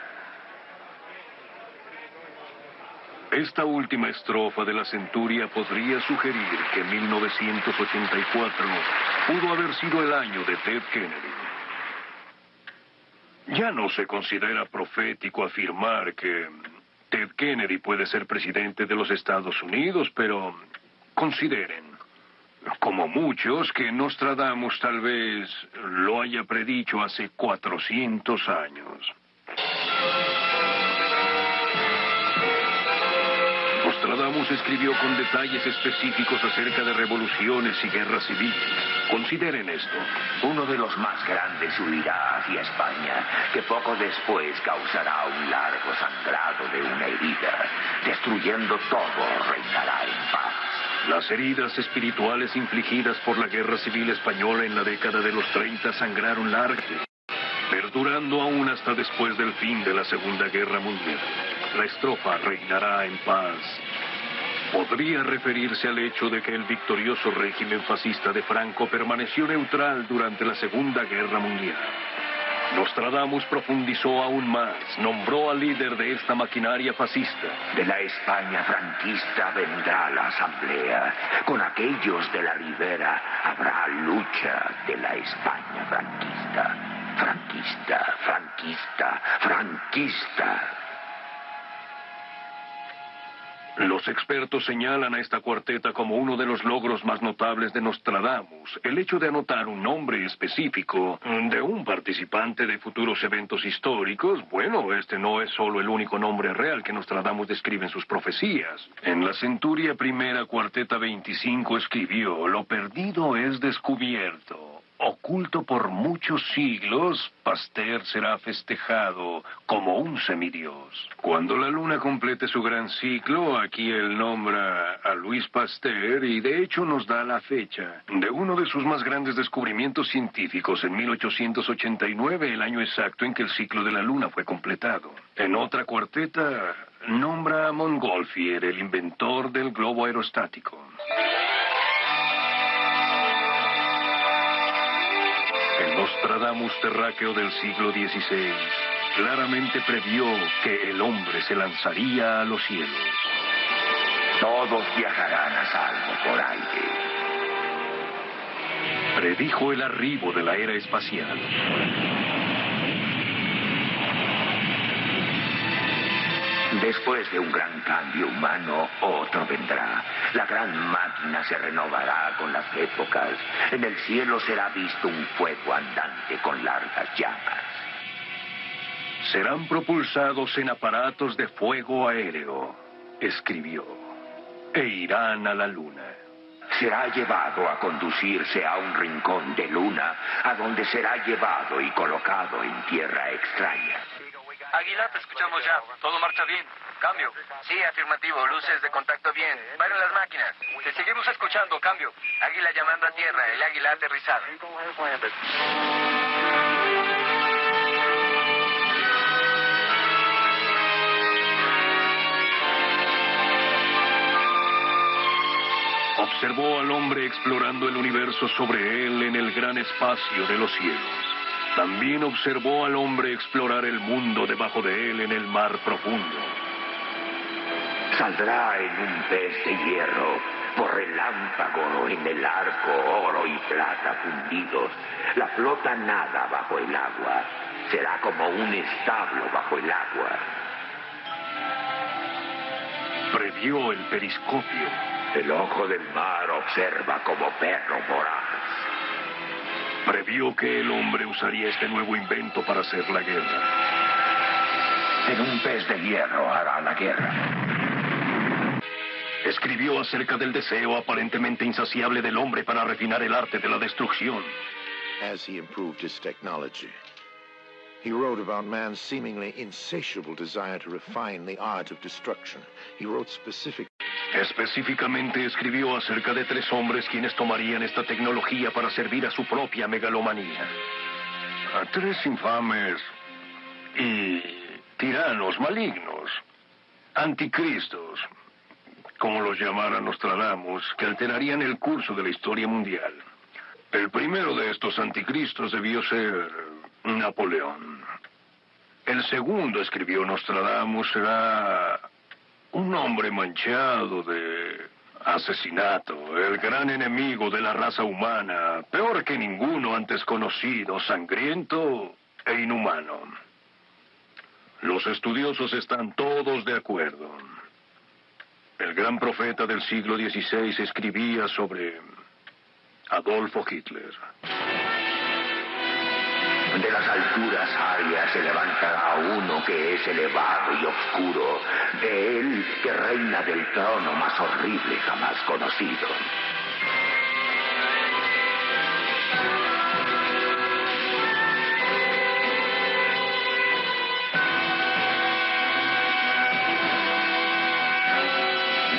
Esta última estrofa de la centuria podría sugerir que 1984 pudo haber sido el año de Ted Kennedy. Ya no se considera profético afirmar que Ted Kennedy puede ser presidente de los Estados Unidos, pero consideren, como muchos, que Nostradamus tal vez lo haya predicho hace 400 años. Nostradamus escribió con detalles específicos acerca de revoluciones y guerras civiles. Consideren esto. Uno de los más grandes huirá hacia España, que poco después causará un largo sangrado de una herida. Destruyendo todo, reinará en paz. Las heridas espirituales infligidas por la Guerra Civil Española en la década de los 30 sangraron largo, perdurando aún hasta después del fin de la Segunda Guerra Mundial. La estrofa "reinará en paz" podría referirse al hecho de que el victorioso régimen fascista de Franco permaneció neutral durante la Segunda Guerra Mundial. Nostradamus profundizó aún más, nombró al líder de esta maquinaria fascista. De la España franquista vendrá la asamblea. Con aquellos de la ribera habrá lucha de la España franquista. Franquista, franquista, franquista. Los expertos señalan a esta cuarteta como uno de los logros más notables de Nostradamus. El hecho de anotar un nombre específico de un participante de futuros eventos históricos, bueno, este no es solo el único nombre real que Nostradamus describe en sus profecías. En la centuria primera, cuarteta 25 escribió: "Lo perdido es descubierto. Oculto por muchos siglos, Pasteur será festejado como un semidios". Cuando la luna complete su gran ciclo, aquí él nombra a Louis Pasteur y de hecho nos da la fecha de uno de sus más grandes descubrimientos científicos en 1889, el año exacto en que el ciclo de la luna fue completado. En otra cuarteta, nombra a Montgolfier, el inventor del globo aerostático. El Nostradamus terráqueo del siglo XVI claramente previó que el hombre se lanzaría a los cielos. Todos viajarán a salvo por aire. Predijo el arribo de la era espacial. Después de un gran cambio humano, otro vendrá. La gran máquina se renovará con las épocas. En el cielo será visto un fuego andante con largas llamas. Serán propulsados en aparatos de fuego aéreo. escribió, e irán a la luna. Será llevado a conducirse a un rincón de luna, a donde será llevado y colocado en tierra extraña. Águila, te escuchamos ya. Todo marcha bien. Cambio. Sí, afirmativo. Luces de contacto bien. Paren las máquinas. Te seguimos escuchando. Cambio. Águila llamando a tierra. El águila aterrizado. Observó al hombre explorando el universo sobre él en el gran espacio de los cielos. También observó al hombre explorar el mundo debajo de él en el mar profundo. Saldrá en un pez de hierro, por relámpago en el arco, oro y plata fundidos. La flota nada bajo el agua. Será como un establo bajo el agua. Previó el periscopio. El ojo del mar observa como perro voraz. Previó que el hombre usaría este nuevo invento para hacer la guerra. En un pez de hierro hará la guerra. Escribió acerca del deseo aparentemente insaciable del hombre para refinar el arte de la destrucción. As he improved his technology, he wrote about man's seemingly insatiable desire to refine the art of destruction. He wrote Específicamente escribió acerca de 3 hombres quienes tomarían esta tecnología para servir a su propia megalomanía. A 3 infames y tiranos malignos, anticristos, como los llamara Nostradamus, que alterarían el curso de la historia mundial. El primero de estos anticristos debió ser Napoleón. El segundo, escribió Nostradamus, será un hombre manchado de asesinato, el gran enemigo de la raza humana, peor que ninguno antes conocido, sangriento e inhumano. Los estudiosos están todos de acuerdo. El gran profeta del siglo XVI escribía sobre Adolfo Hitler. De las alturas arias se levantará uno que es elevado y oscuro, de él que reina del trono más horrible jamás conocido.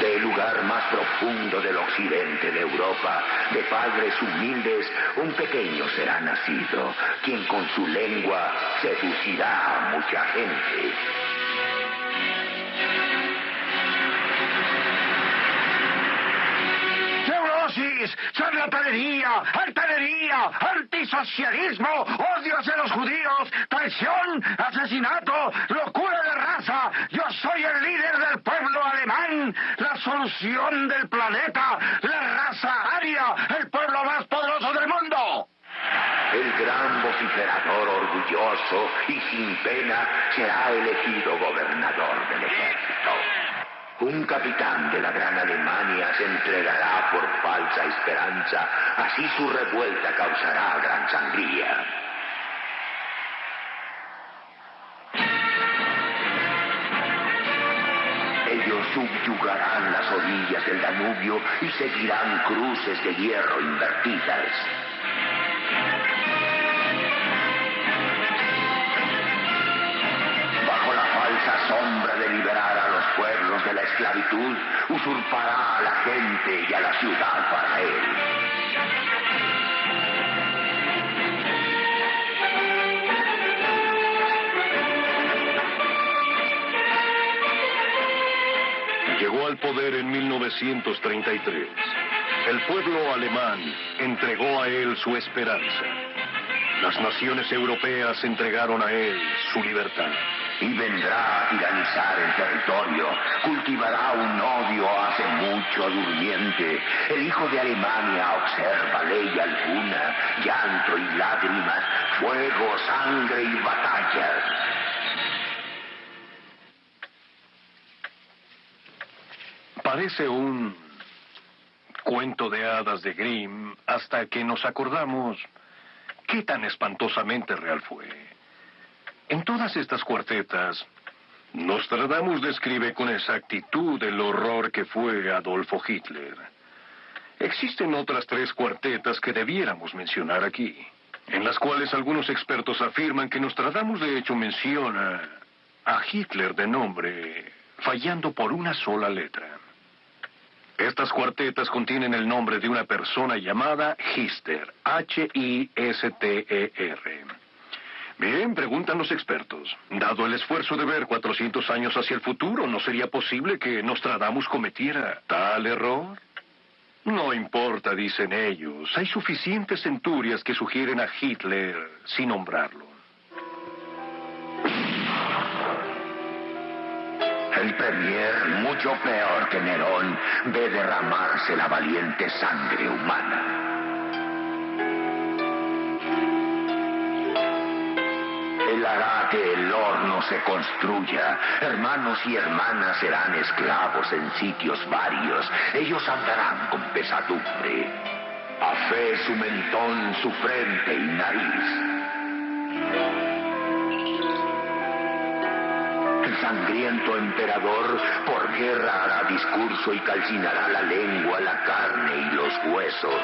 Del lugar más profundo del occidente de Europa, de padres humildes, un pequeño será nacido, quien con su lengua seducirá a mucha gente. Neurosis, charlatanería, altanería, antisocialismo, odio hacia los judíos, traición, asesinato, locura de raza. Yo soy el líder del pueblo alemán, la solución del planeta, la raza aria, el pueblo más poderoso del mundo. El gran vociferador orgulloso y sin pena será elegido gobernador del ejército. Un capitán de la gran Alemania se entregará por falsa esperanza, así su revuelta causará gran sangría. Ellos subyugarán las orillas del Danubio y seguirán cruces de hierro invertidas. Bajo la falsa sombra de liberar a los pueblos de la esclavitud, usurpará a la gente y a la ciudad para él. Llegó al poder en 1933. El pueblo alemán entregó a él su esperanza. Las naciones europeas entregaron a él su libertad. Y vendrá a tiranizar el territorio, cultivará un odio hace mucho durmiente. El hijo de Alemania observa ley alguna, llanto y lágrimas, fuego, sangre y batallas. Parece un cuento de hadas de Grimm hasta que nos acordamos qué tan espantosamente real fue. En todas estas cuartetas, Nostradamus describe con exactitud el horror que fue Adolfo Hitler. Existen otras 3 cuartetas que debiéramos mencionar aquí, en las cuales algunos expertos afirman que Nostradamus de hecho menciona a Hitler de nombre, fallando por una sola letra. Estas cuartetas contienen el nombre de una persona llamada Hister, H-I-S-T-E-R. Bien, preguntan los expertos. Dado el esfuerzo de ver 400 años hacia el futuro, ¿no sería posible que Nostradamus cometiera tal error? No importa, dicen ellos. Hay suficientes centurias que sugieren a Hitler sin nombrarlo. El Premier, mucho peor que Nerón, ve derramarse la valiente sangre humana. Él hará que el horno se construya. Hermanos y hermanas serán esclavos en sitios varios. Ellos andarán con pesadumbre. A fe su mentón, su frente y nariz. El sangriento emperador por guerra hará discurso y calcinará la lengua, la carne y los huesos.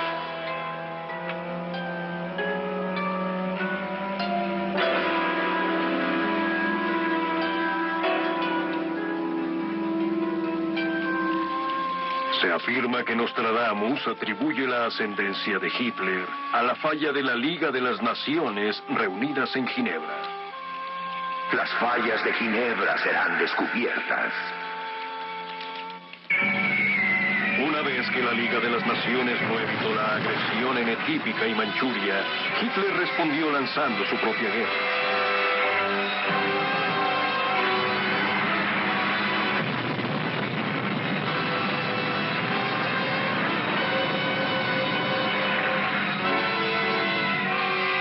Se afirma que Nostradamus atribuye la ascendencia de Hitler a la falla de la Liga de las Naciones reunidas en Ginebra. Las fallas de Ginebra serán descubiertas. Una vez que la Liga de las Naciones no evitó la agresión en Etípica y Manchuria, Hitler respondió lanzando su propia guerra.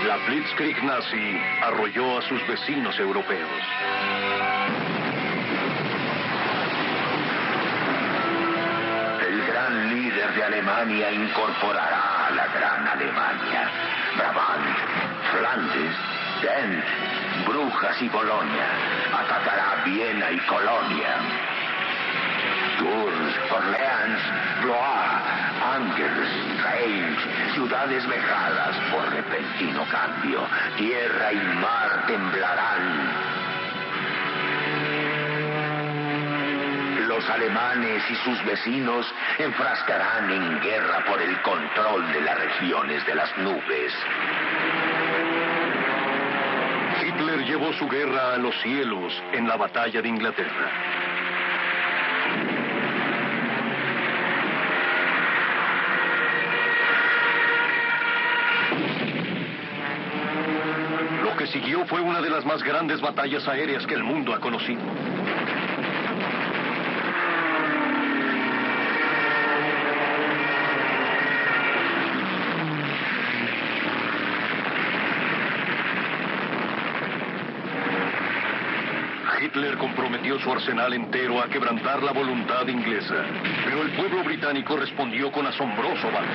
La Blitzkrieg nazi arrolló a sus vecinos europeos. El gran líder de Alemania incorporará a la Gran Alemania. Brabant, Flandes, Ghent, Brujas y Bolonia. Atacará Viena y Colonia. Tours, Orleans, Blois, Angers, Reims, ciudades vejadas por repentino cambio. Tierra y mar temblarán. Los alemanes y sus vecinos enfrascarán en guerra por el control de las regiones de las nubes. Hitler llevó su guerra a los cielos en la batalla de Inglaterra. Lo que siguió fue una de las más grandes batallas aéreas que el mundo ha conocido. Hitler comprometió su arsenal entero a quebrantar la voluntad inglesa, pero el pueblo británico respondió con asombroso valor.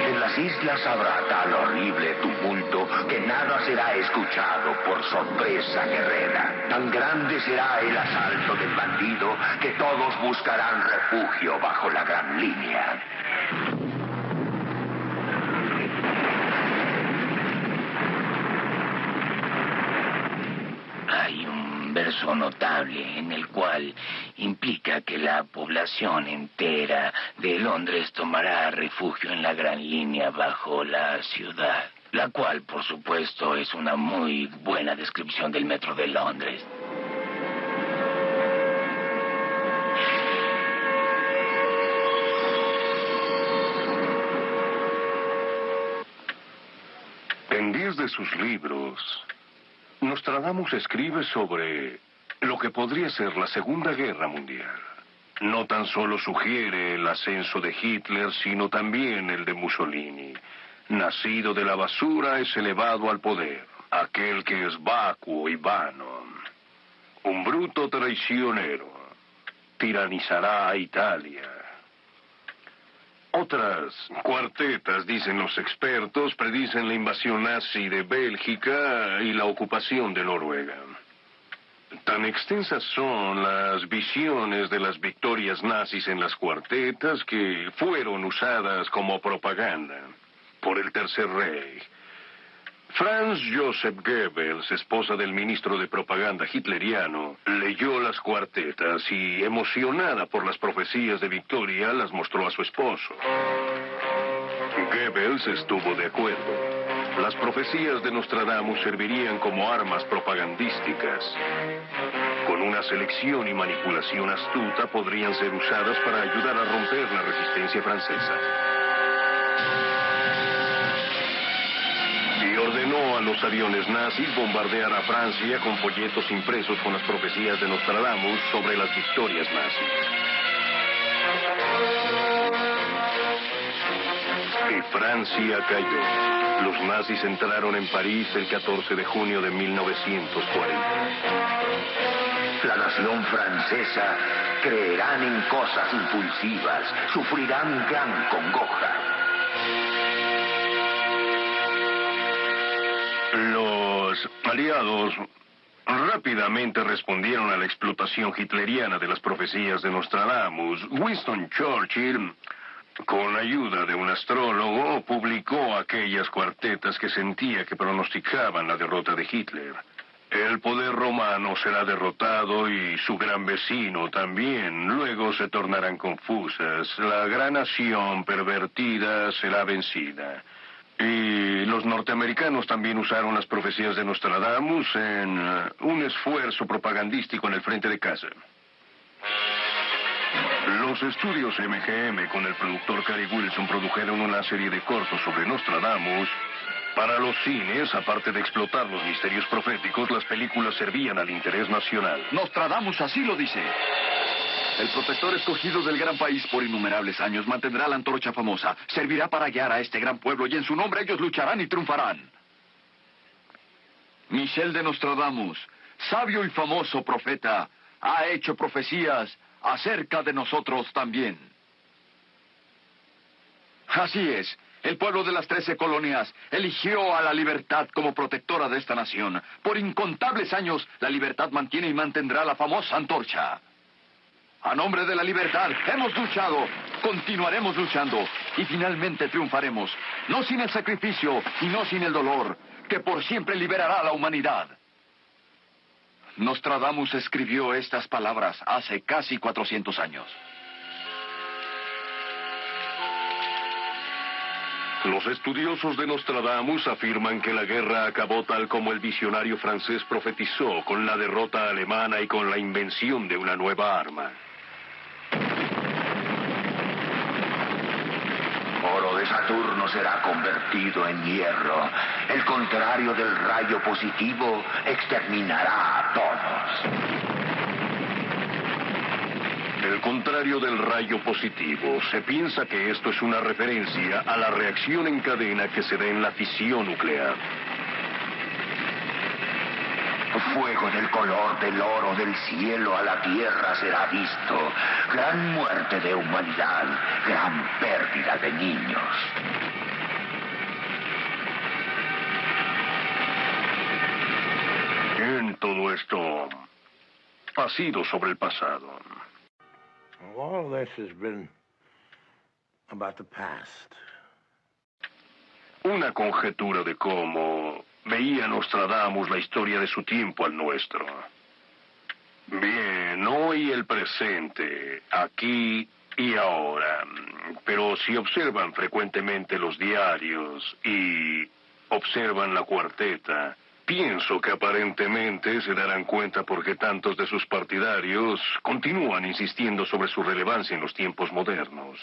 En las islas habrá tal horrible tumulto que nada será escuchado por sorpresa guerrera. Tan grande será el asalto del bandido que todos buscarán refugio bajo la Gran Línea. Hay un verso notable en el cual implica que la población entera de Londres tomará refugio en la Gran Línea bajo la ciudad, la cual, por supuesto, es una muy buena descripción del metro de Londres. En 10 de sus libros, Nostradamus escribe sobre lo que podría ser la Segunda Guerra Mundial. No tan solo sugiere el ascenso de Hitler, sino también el de Mussolini. Nacido de la basura es elevado al poder. Aquel que es vacuo y vano. Un bruto traicionero. Tiranizará a Italia. Otras cuartetas, dicen los expertos, predicen la invasión nazi de Bélgica y la ocupación de Noruega. Tan extensas son las visiones de las victorias nazis en las cuartetas que fueron usadas como propaganda por el Tercer Reich. Franz Joseph Goebbels, esposa del ministro de propaganda hitleriano, leyó las cuartetas y, emocionada por las profecías de victoria, las mostró a su esposo. Goebbels estuvo de acuerdo. Las profecías de Nostradamus servirían como armas propagandísticas. Con una selección y manipulación astuta podrían ser usadas para ayudar a romper la resistencia francesa. Y ordenó a los aviones nazis bombardear a Francia con folletos impresos con las profecías de Nostradamus sobre las victorias nazis. Y Francia cayó. Los nazis entraron en París el 14 de junio de 1940. La nación francesa creerán en cosas impulsivas, sufrirán gran congoja. Los aliados rápidamente respondieron a la explotación hitleriana de las profecías de Nostradamus. Winston Churchill, con ayuda de un astrólogo, publicó aquellas cuartetas que sentía que pronosticaban la derrota de Hitler. El poder romano será derrotado y su gran vecino también. Luego se tornarán confusas. La gran nación pervertida será vencida. Y los norteamericanos también usaron las profecías de Nostradamus en un esfuerzo propagandístico en el frente de casa. Los estudios MGM con el productor Cary Wilson produjeron una serie de cortos sobre Nostradamus. Para los cines, aparte de explotar los misterios proféticos, las películas servían al interés nacional. Nostradamus así lo dice. El protector escogido del gran país por innumerables años mantendrá la antorcha famosa. Servirá para guiar a este gran pueblo y en su nombre ellos lucharán y triunfarán. Michel de Nostradamus, sabio y famoso profeta, ha hecho profecías acerca de nosotros también. Así es. El pueblo de las 13 colonias eligió a la libertad como protectora de esta nación. Por incontables años, la libertad mantiene y mantendrá la famosa antorcha. A nombre de la libertad, hemos luchado, continuaremos luchando y finalmente triunfaremos. No sin el sacrificio y no sin el dolor, que por siempre liberará a la humanidad. Nostradamus escribió estas palabras hace casi 400 años. Los estudiosos de Nostradamus afirman que la guerra acabó tal como el visionario francés profetizó, con la derrota alemana y con la invención de una nueva arma. Oro de Saturno será convertido en hierro. El contrario del rayo positivo exterminará a todos. El contrario del rayo positivo. Se piensa que esto es una referencia a la reacción en cadena que se da en la fisión nuclear. Fuego del color del oro del cielo a la tierra será visto. Gran muerte de humanidad, gran pérdida de niños. En todo esto ha sido sobre el pasado. All of this has been about the past. Una conjetura de cómo veía Nostradamus la historia de su tiempo al nuestro. Bien, hoy el presente, aquí y ahora. Pero si observan frecuentemente los diarios y observan la cuarteta, pienso que aparentemente se darán cuenta por qué tantos de sus partidarios continúan insistiendo sobre su relevancia en los tiempos modernos.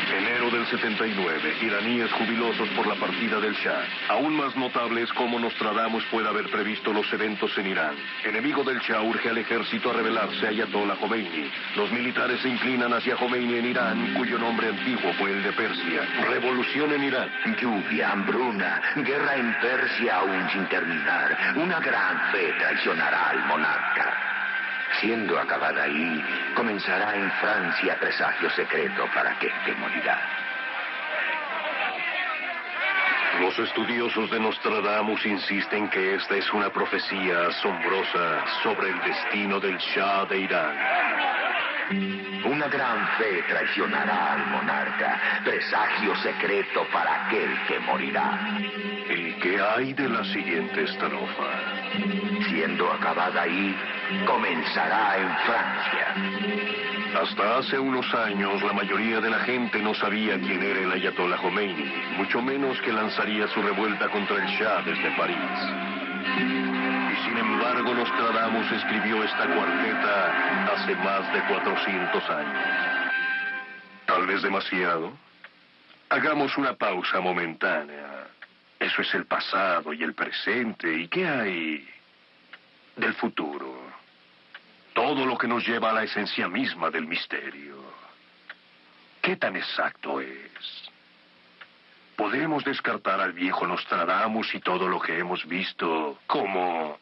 Enero del 79, iraníes jubilosos por la partida del Shah. Aún más notable es cómo Nostradamus puede haber previsto los eventos en Irán. Enemigo del Shah urge al ejército a rebelarse a Ayatollah Khomeini. Los militares se inclinan hacia Khomeini en Irán, cuyo nombre antiguo fue el de Persia. Revolución en Irán. Lluvia, hambruna, guerra en Persia aún sin terminar. Una gran fe traicionará al monarca. Siendo acabada ahí, comenzará en Francia presagio secreto para que morirá. Los estudiosos de Nostradamus insisten que esta es una profecía asombrosa sobre el destino del Shah de Irán. Una gran fe traicionará al monarca, presagio secreto para aquel que morirá. ¿Y qué hay de la siguiente estrofa? Siendo acabada ahí, comenzará en Francia. Hasta hace unos años, la mayoría de la gente no sabía quién era el Ayatollah Khomeini, mucho menos que lanzaría su revuelta contra el Shah desde París. Y sin embargo, Nostradamus escribió esta cuarteta hace más de 400 años. ¿Tal vez demasiado? Hagamos una pausa momentánea. Eso es el pasado y el presente. ¿Y qué hay del futuro? Todo lo que nos lleva a la esencia misma del misterio. ¿Qué tan exacto es? ¿Podemos descartar al viejo Nostradamus y todo lo que hemos visto como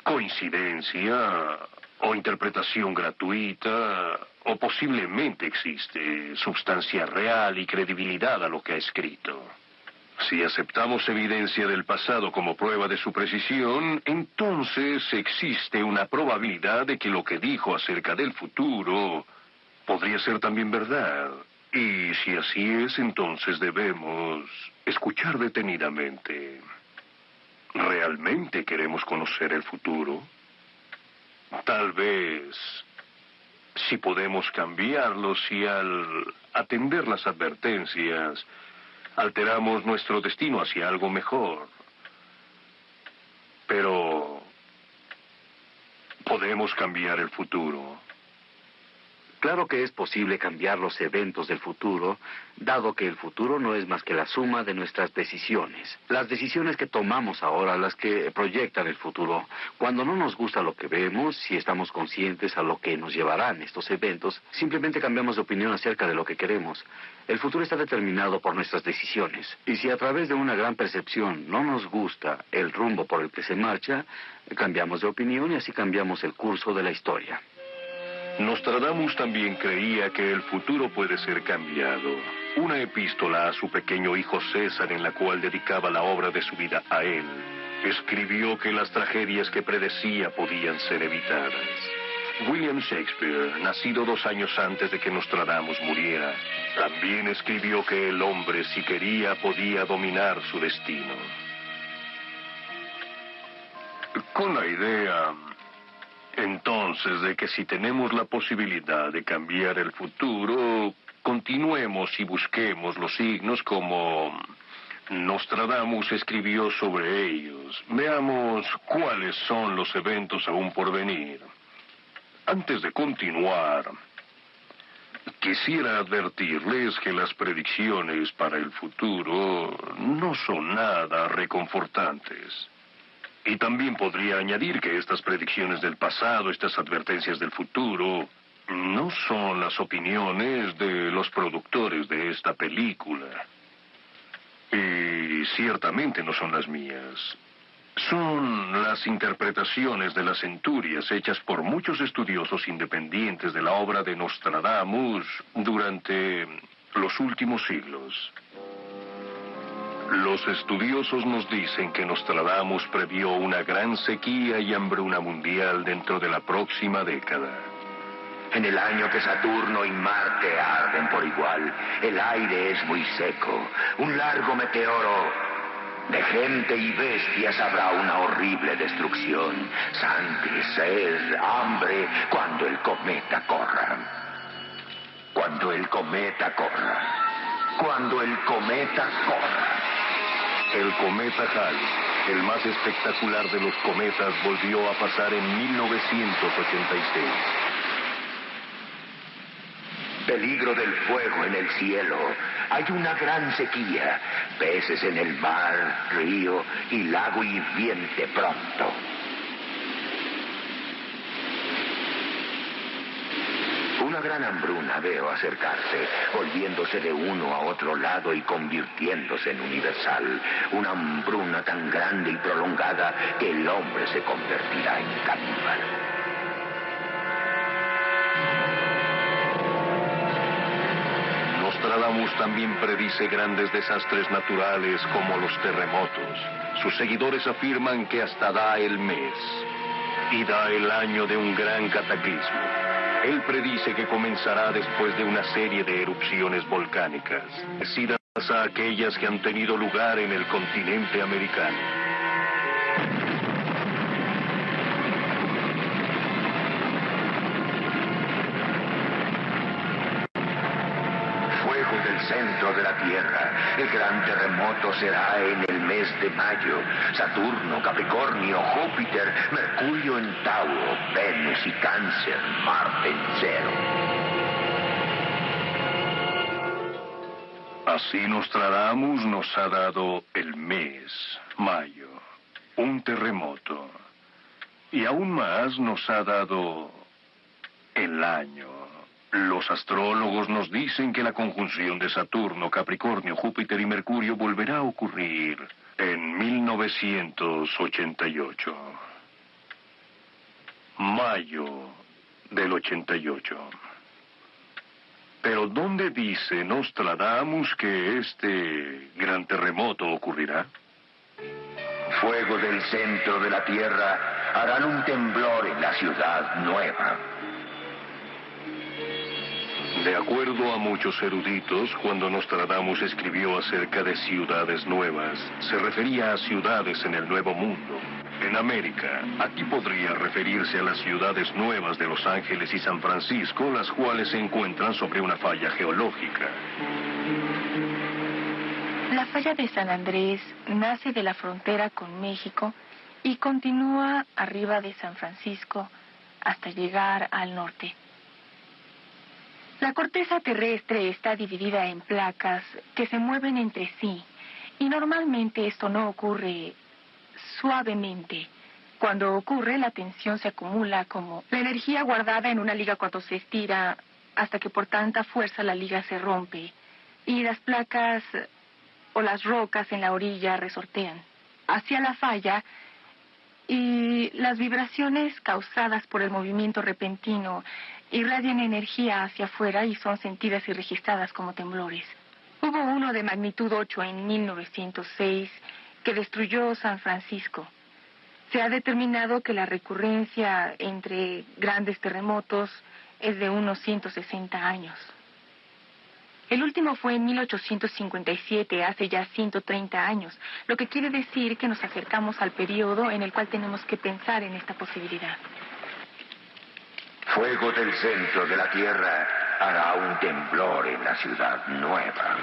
coincidencia o interpretación gratuita? ¿O posiblemente existe sustancia real y credibilidad a lo que ha escrito? Si aceptamos evidencia del pasado como prueba de su precisión, entonces existe una probabilidad de que lo que dijo acerca del futuro podría ser también verdad. Y si así es, entonces debemos escuchar detenidamente. ¿Realmente queremos conocer el futuro? Tal vez, si podemos cambiarlo, si al atender las advertencias alteramos nuestro destino hacia algo mejor. Pero ¿podemos cambiar el futuro? Claro que es posible cambiar los eventos del futuro, dado que el futuro no es más que la suma de nuestras decisiones. Las decisiones que tomamos ahora, las que proyectan el futuro. Cuando no nos gusta lo que vemos, si estamos conscientes a lo que nos llevarán estos eventos, simplemente cambiamos de opinión acerca de lo que queremos. El futuro está determinado por nuestras decisiones. Y si a través de una gran percepción no nos gusta el rumbo por el que se marcha, cambiamos de opinión y así cambiamos el curso de la historia. Nostradamus también creía que el futuro puede ser cambiado. Una epístola a su pequeño hijo César, en la cual dedicaba la obra de su vida a él, escribió que las tragedias que predecía podían ser evitadas. William Shakespeare, nacido 2 años antes de que Nostradamus muriera, también escribió que el hombre, si quería, podía dominar su destino. Con la idea entonces de que si tenemos la posibilidad de cambiar el futuro, continuemos y busquemos los signos como Nostradamus escribió sobre ellos. Veamos cuáles son los eventos aún por venir. Antes de continuar, quisiera advertirles que las predicciones para el futuro no son nada reconfortantes. Y también podría añadir que estas predicciones del pasado, estas advertencias del futuro, no son las opiniones de los productores de esta película. Y ciertamente no son las mías. Son las interpretaciones de las centurias hechas por muchos estudiosos independientes de la obra de Nostradamus durante los últimos siglos. Los estudiosos nos dicen que Nostradamus previó una gran sequía y hambruna mundial dentro de la próxima década. En el año que Saturno y Marte arden por igual, el aire es muy seco. Un largo meteoro de gente y bestias habrá una horrible destrucción. Sangre, sed, hambre, cuando el cometa corra. Cuando el cometa corra. Cuando el cometa corra. El cometa Halley, el más espectacular de los cometas, volvió a pasar en 1986. Peligro del fuego en el cielo. Hay una gran sequía. Peces en el mar, río y lago hirviente pronto. Una gran hambruna veo acercarse, volviéndose de uno a otro lado y convirtiéndose en universal. Una hambruna tan grande y prolongada que el hombre se convertirá en caníbal. Nostradamus también predice grandes desastres naturales como los terremotos. Sus seguidores afirman que hasta da el mes y da el año de un gran cataclismo. Él predice que comenzará después de una serie de erupciones volcánicas, parecidas a aquellas que han tenido lugar en el continente americano. Centro de la Tierra. El gran terremoto será en el mes de mayo. Saturno, Capricornio, Júpiter, Mercurio en Tauro, Venus y Cáncer, Marte en Cero. Así Nostradamus nos ha dado el mes, mayo, un terremoto. Y aún más nos ha dado el año. Los astrólogos nos dicen que la conjunción de Saturno, Capricornio, Júpiter y Mercurio volverá a ocurrir en 1988. Mayo del 88. Pero ¿dónde dice Nostradamus que este gran terremoto ocurrirá? Fuego del centro de la Tierra harán un temblor en la ciudad nueva. De acuerdo a muchos eruditos, cuando Nostradamus escribió acerca de ciudades nuevas, se refería a ciudades en el Nuevo Mundo. En América, aquí podría referirse a las ciudades nuevas de Los Ángeles y San Francisco, las cuales se encuentran sobre una falla geológica. La falla de San Andrés nace de la frontera con México y continúa arriba de San Francisco hasta llegar al norte. La corteza terrestre está dividida en placas que se mueven entre sí y normalmente esto no ocurre suavemente. Cuando ocurre, la tensión se acumula como la energía guardada en una liga cuando se estira hasta que por tanta fuerza la liga se rompe y las placas o las rocas en la orilla resortean hacia la falla y las vibraciones causadas por el movimiento repentino irradian energía hacia afuera y son sentidas y registradas como temblores. Hubo uno de magnitud 8 en 1906 que destruyó San Francisco. Se ha determinado que la recurrencia entre grandes terremotos es de unos 160 años. El último fue en 1857, hace ya 130 años, lo que quiere decir que nos acercamos al periodo en el cual tenemos que pensar en esta posibilidad. Fuego del centro de la Tierra hará un temblor en la ciudad nueva.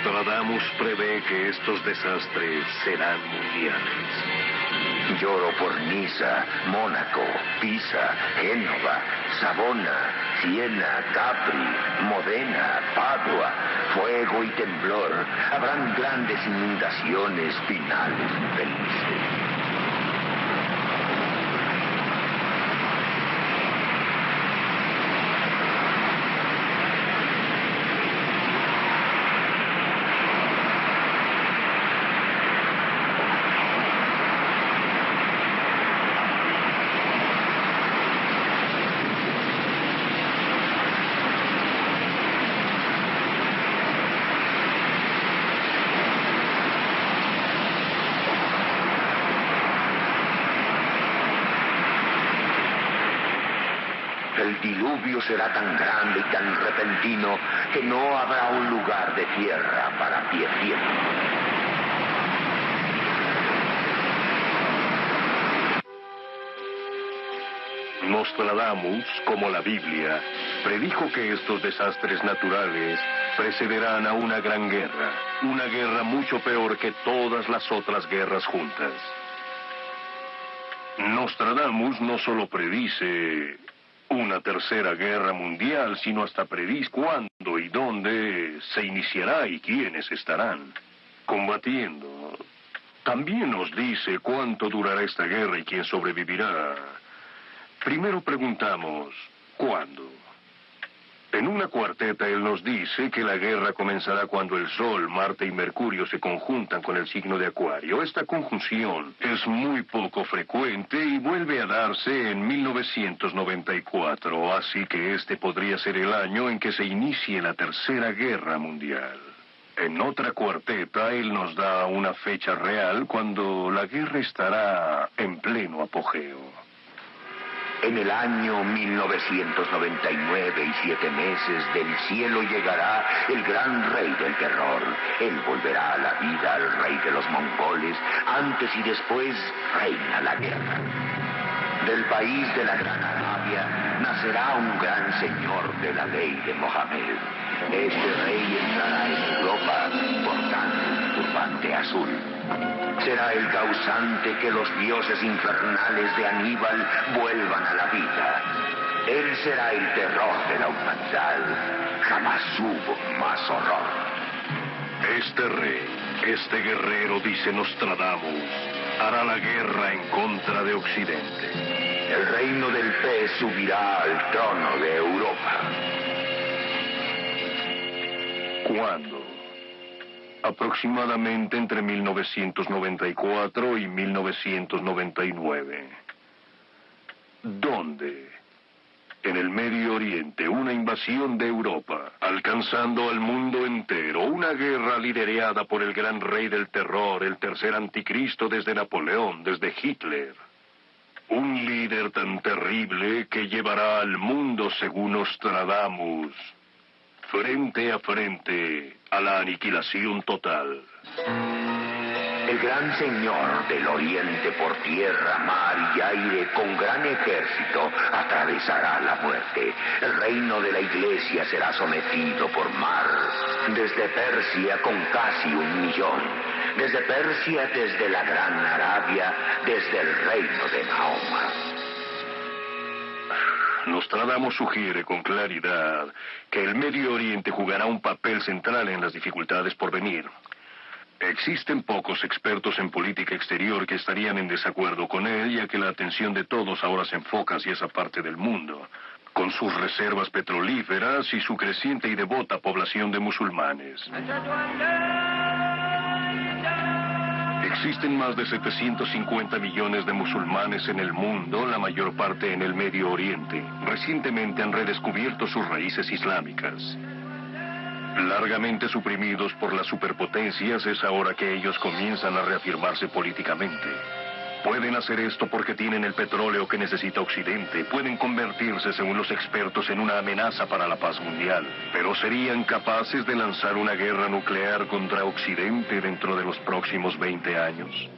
Nostradamus prevé que estos desastres serán mundiales. Lloro por Niza, Mónaco, Pisa, Génova, Savona, Siena, Capri, Modena, Padua, fuego y temblor. Habrán grandes inundaciones, finales felices. El diluvio será tan grande y tan repentino que no habrá un lugar de tierra para pie firme. Nostradamus, como la Biblia, predijo que estos desastres naturales precederán a una gran guerra mucho peor que todas las otras guerras juntas. Nostradamus no solo predice una tercera guerra mundial, sino hasta predice cuándo y dónde se iniciará y quiénes estarán combatiendo. También nos dice cuánto durará esta guerra y quién sobrevivirá. Primero preguntamos, ¿cuándo? En una cuarteta él nos dice que la guerra comenzará cuando el Sol, Marte y Mercurio se conjuntan con el signo de Acuario. Esta conjunción es muy poco frecuente y vuelve a darse en 1994, así que este podría ser el año en que se inicie la Tercera Guerra Mundial. En otra cuarteta él nos da una fecha real cuando la guerra estará en pleno apogeo. En el año 1999 y 7 meses del cielo llegará el gran rey del terror. Él volverá a la vida al rey de los mongoles. Antes y después reina la guerra. Del país de la Gran Arabia nacerá un gran señor de la ley de Mohammed. Este rey entrará en Europa portando un turbante azul. Será el causante que los dioses infernales de Aníbal vuelvan a la vida. Él será el terror de la humanidad. Jamás hubo más horror. Este rey, este guerrero, dice Nostradamus, hará la guerra en contra de Occidente. El reino del pez subirá al trono de Europa. ¿Cuándo? Aproximadamente entre 1994 y 1999. ¿Dónde? En el Medio Oriente, una invasión de Europa, alcanzando al mundo entero, una guerra liderada por el gran rey del terror, el tercer anticristo desde Napoleón, desde Hitler. Un líder tan terrible que llevará al mundo, según Nostradamus, frente a frente a la aniquilación total. El gran señor del oriente por tierra, mar y aire con gran ejército atravesará la muerte. El reino de la iglesia será sometido por mar. Desde Persia con casi 1 millón. Desde Persia, desde la Gran Arabia, desde el reino de Mahoma. Nostradamus sugiere con claridad que el Medio Oriente jugará un papel central en las dificultades por venir. Existen pocos expertos en política exterior que estarían en desacuerdo con él, ya que la atención de todos ahora se enfoca hacia esa parte del mundo, con sus reservas petrolíferas y su creciente y devota población de musulmanes. Existen más de 750 millones de musulmanes en el mundo, la mayor parte en el Medio Oriente. Recientemente han redescubierto sus raíces islámicas. Largamente suprimidos por las superpotencias, es ahora que ellos comienzan a reafirmarse políticamente. Pueden hacer esto porque tienen el petróleo que necesita Occidente. Pueden convertirse, según los expertos, en una amenaza para la paz mundial. Pero ¿serían capaces de lanzar una guerra nuclear contra Occidente dentro de los próximos 20 años?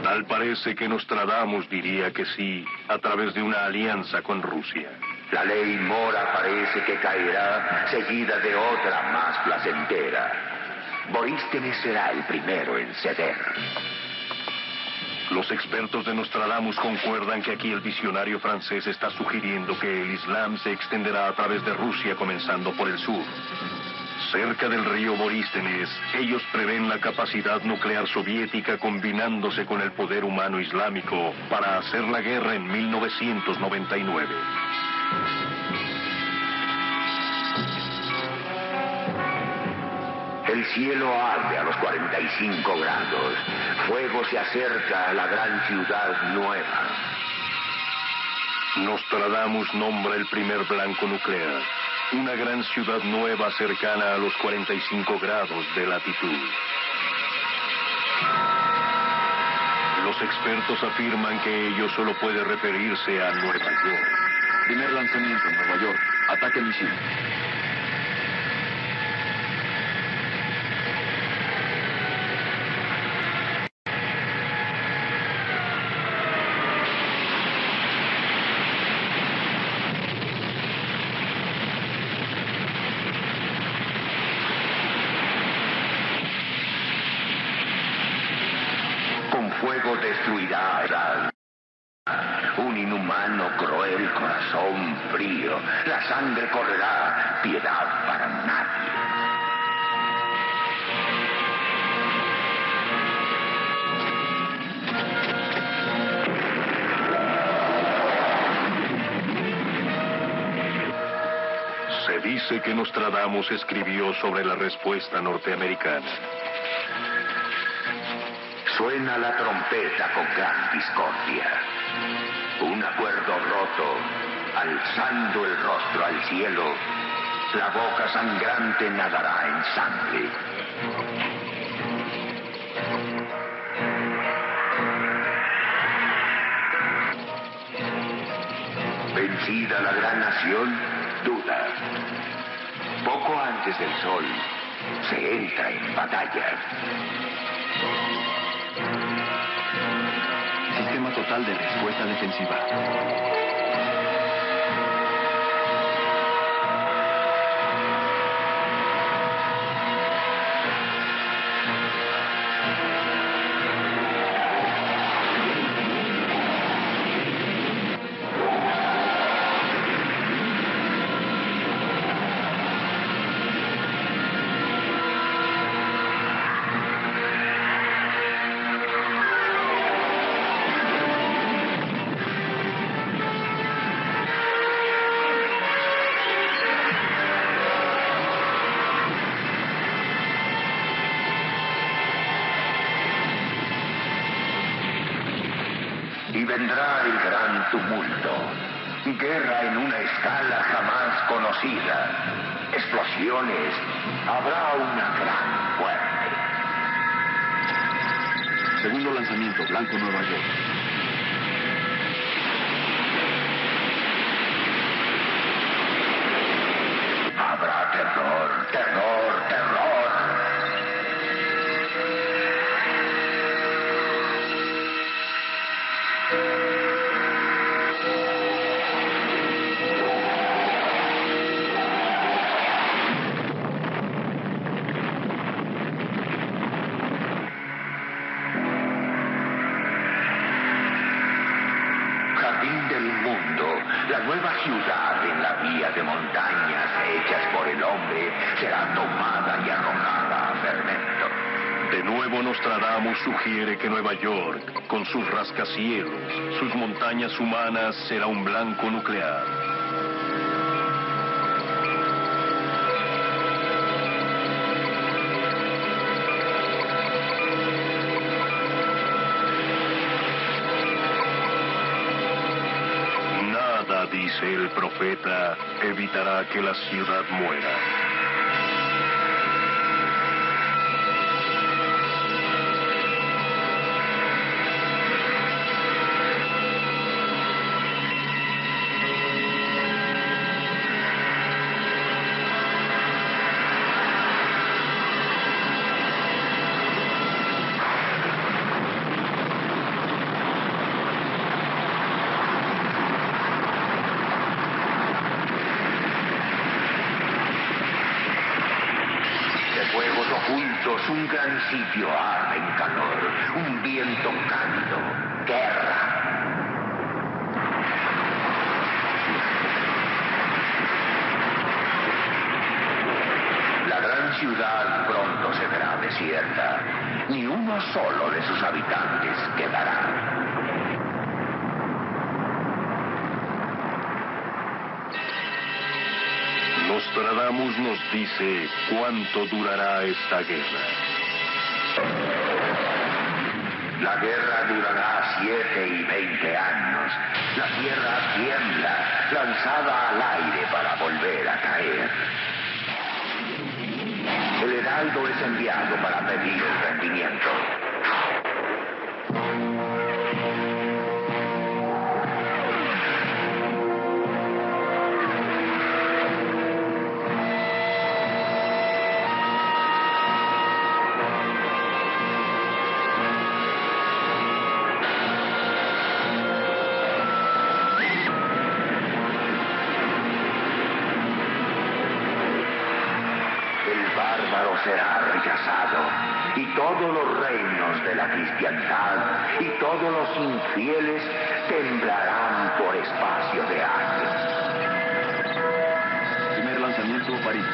Tal parece que Nostradamus diría que sí, a través de una alianza con Rusia. La ley mora parece que caerá, seguida de otra más placentera. Borístenes será el primero en ceder. Los expertos de Nostradamus concuerdan que aquí el visionario francés está sugiriendo que el Islam se extenderá a través de Rusia, comenzando por el sur. Cerca del río Borístenes, ellos prevén la capacidad nuclear soviética combinándose con el poder humano islámico para hacer la guerra en 1999. El cielo arde a los 45 grados. Fuego se acerca a la gran ciudad nueva. Nostradamus nombra el primer blanco nuclear. Una gran ciudad nueva cercana a los 45 grados de latitud. Los expertos afirman que ello solo puede referirse a Nueva York. Primer lanzamiento, Nueva York. Ataque misil. destruirá un inhumano, cruel corazón frío. La sangre correrá, piedad para nadie. Se dice que Nostradamus escribió sobre la respuesta norteamericana. Suena la trompeta con gran discordia. Un acuerdo roto, alzando el rostro al cielo, la boca sangrante nadará en sangre. Vencida la gran nación, duda. Poco antes del sol, se entra en batalla. Sistema total de respuesta defensiva. Y vendrá el gran tumulto. Guerra en una escala jamás conocida. Explosiones. Habrá una gran muerte. Segundo lanzamiento, Blanco, Nueva York. Habrá terror, terror, terror. Jardín del mundo, la nueva ciudad en la vía de montañas hechas por el hombre, será tomada y arrojada a fermento. De nuevo Nostradamus sugiere que Nueva York, con sus rascacielos, sus montañas humanas, será un blanco nuclear. Nada, dice el profeta, evitará que la ciudad muera. Un gran sitio arde en calor, un viento cálido, guerra. La gran ciudad pronto se verá desierta, ni uno solo de sus habitantes quedará. Nostradamus nos dice cuánto durará esta guerra. La guerra durará 7 y 20 años. La tierra tiembla, lanzada al aire para volver a caer. El heraldo es enviado para pedir el rendimiento. Será rechazado. y todos los reinos de la cristiandad y todos los infieles temblarán por espacio de años. Primer lanzamiento, París.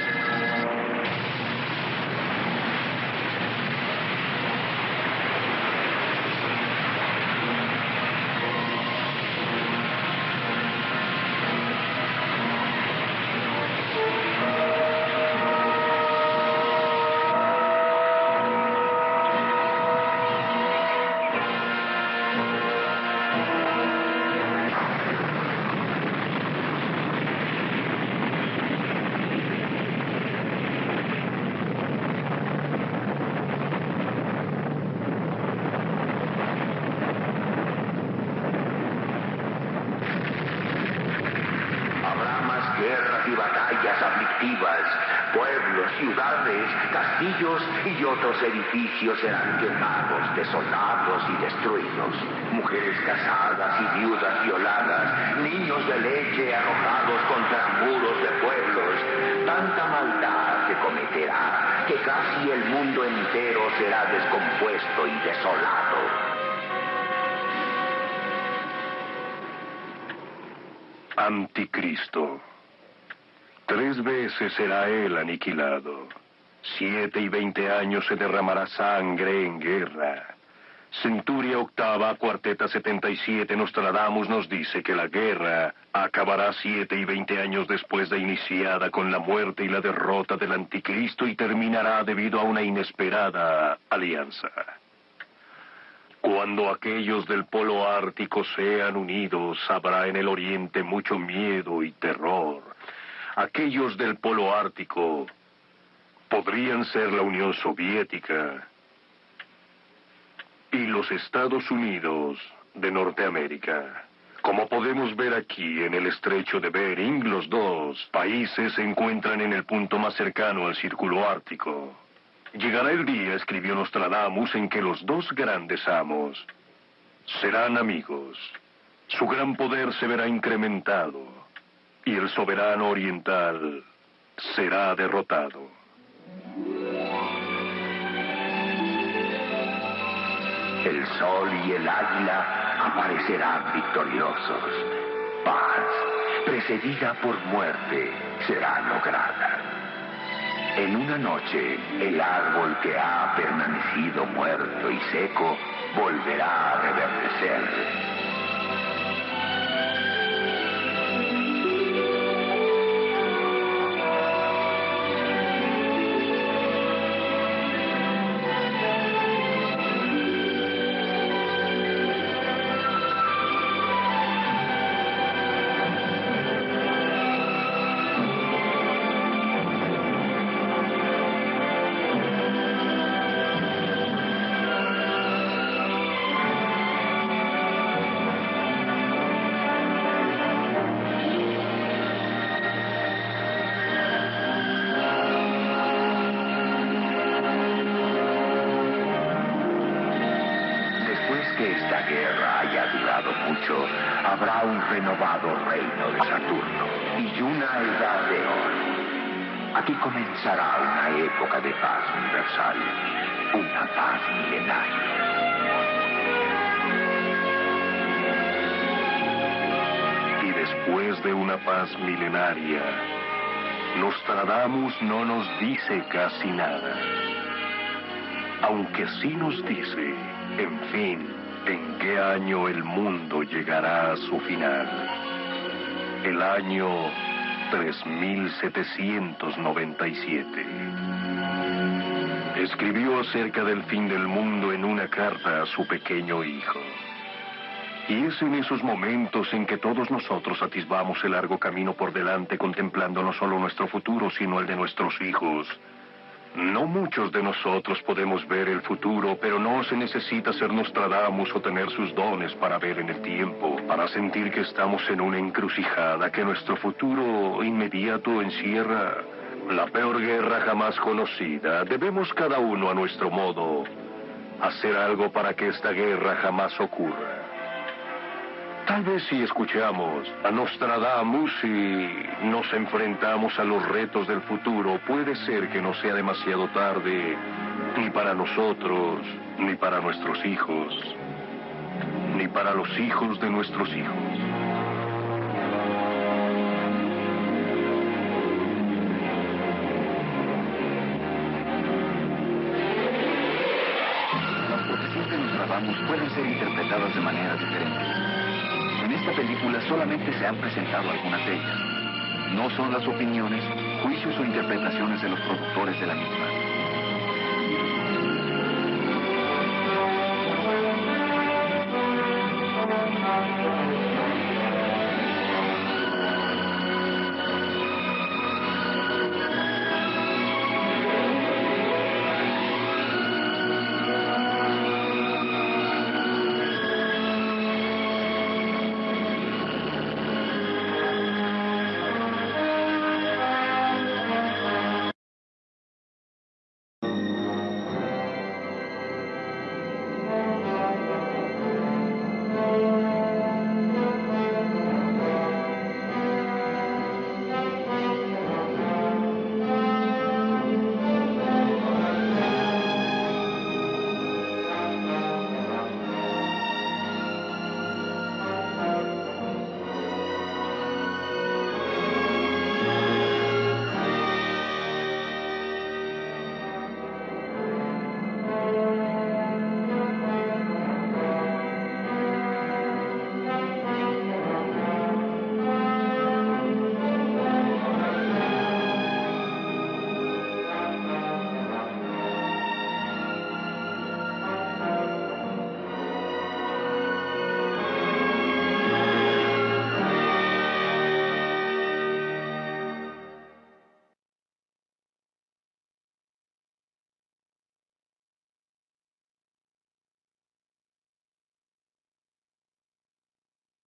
Pueblos, ciudades, castillos y otros edificios serán quemados, desolados y destruidos. Mujeres casadas y viudas violadas, niños de leche arrojados contra muros de pueblos. Tanta maldad se cometerá que casi el mundo entero será descompuesto y desolado. Anticristo. 3 veces será él aniquilado. 7 y 20 años se derramará sangre en guerra. Centuria octava, cuarteta 77, Nostradamus nos dice que la guerra acabará 7 y 20 años después de iniciada con la muerte y la derrota del anticristo y terminará debido a una inesperada alianza. Cuando aquellos del polo ártico sean unidos, habrá en el oriente mucho miedo y terror. Aquellos del polo ártico podrían ser la Unión Soviética y los Estados Unidos de Norteamérica. Como podemos ver aquí en el estrecho de Bering, los dos países se encuentran en el punto más cercano al círculo ártico. Llegará el día, escribió Nostradamus, en que los dos grandes amos serán amigos. Su gran poder se verá incrementado y el soberano oriental será derrotado. El sol y el águila aparecerán victoriosos. Paz, precedida por muerte, será lograda. En una noche, el árbol que ha permanecido muerto y seco volverá a reverdecer. Habrá un renovado reino de Saturno y una edad de oro. Aquí comenzará una época de paz universal, una paz milenaria. Y después de una paz milenaria, Nostradamus no nos dice casi nada. Aunque sí nos dice, en fin, en qué año el mundo llegará a su final. El año 3797. Escribió acerca del fin del mundo en una carta a su pequeño hijo. Y es en esos momentos en que todos nosotros atisbamos el largo camino por delante, contemplando no solo nuestro futuro, sino el de nuestros hijos. No muchos de nosotros podemos ver el futuro, pero no se necesita ser Nostradamus o tener sus dones para ver en el tiempo, para sentir que estamos en una encrucijada, que nuestro futuro inmediato encierra la peor guerra jamás conocida. Debemos cada uno a nuestro modo hacer algo para que esta guerra jamás ocurra. Tal vez si escuchamos a Nostradamus y nos enfrentamos a los retos del futuro, puede ser que no sea demasiado tarde Ni para nosotros, ni para nuestros hijos, ni para los hijos de nuestros hijos. Las profecías que nos grabamos pueden ser interpretadas de maneras diferentes. En esta película solamente se han presentado algunas de ellas. No son las opiniones, juicios o interpretaciones de los productores de la misma.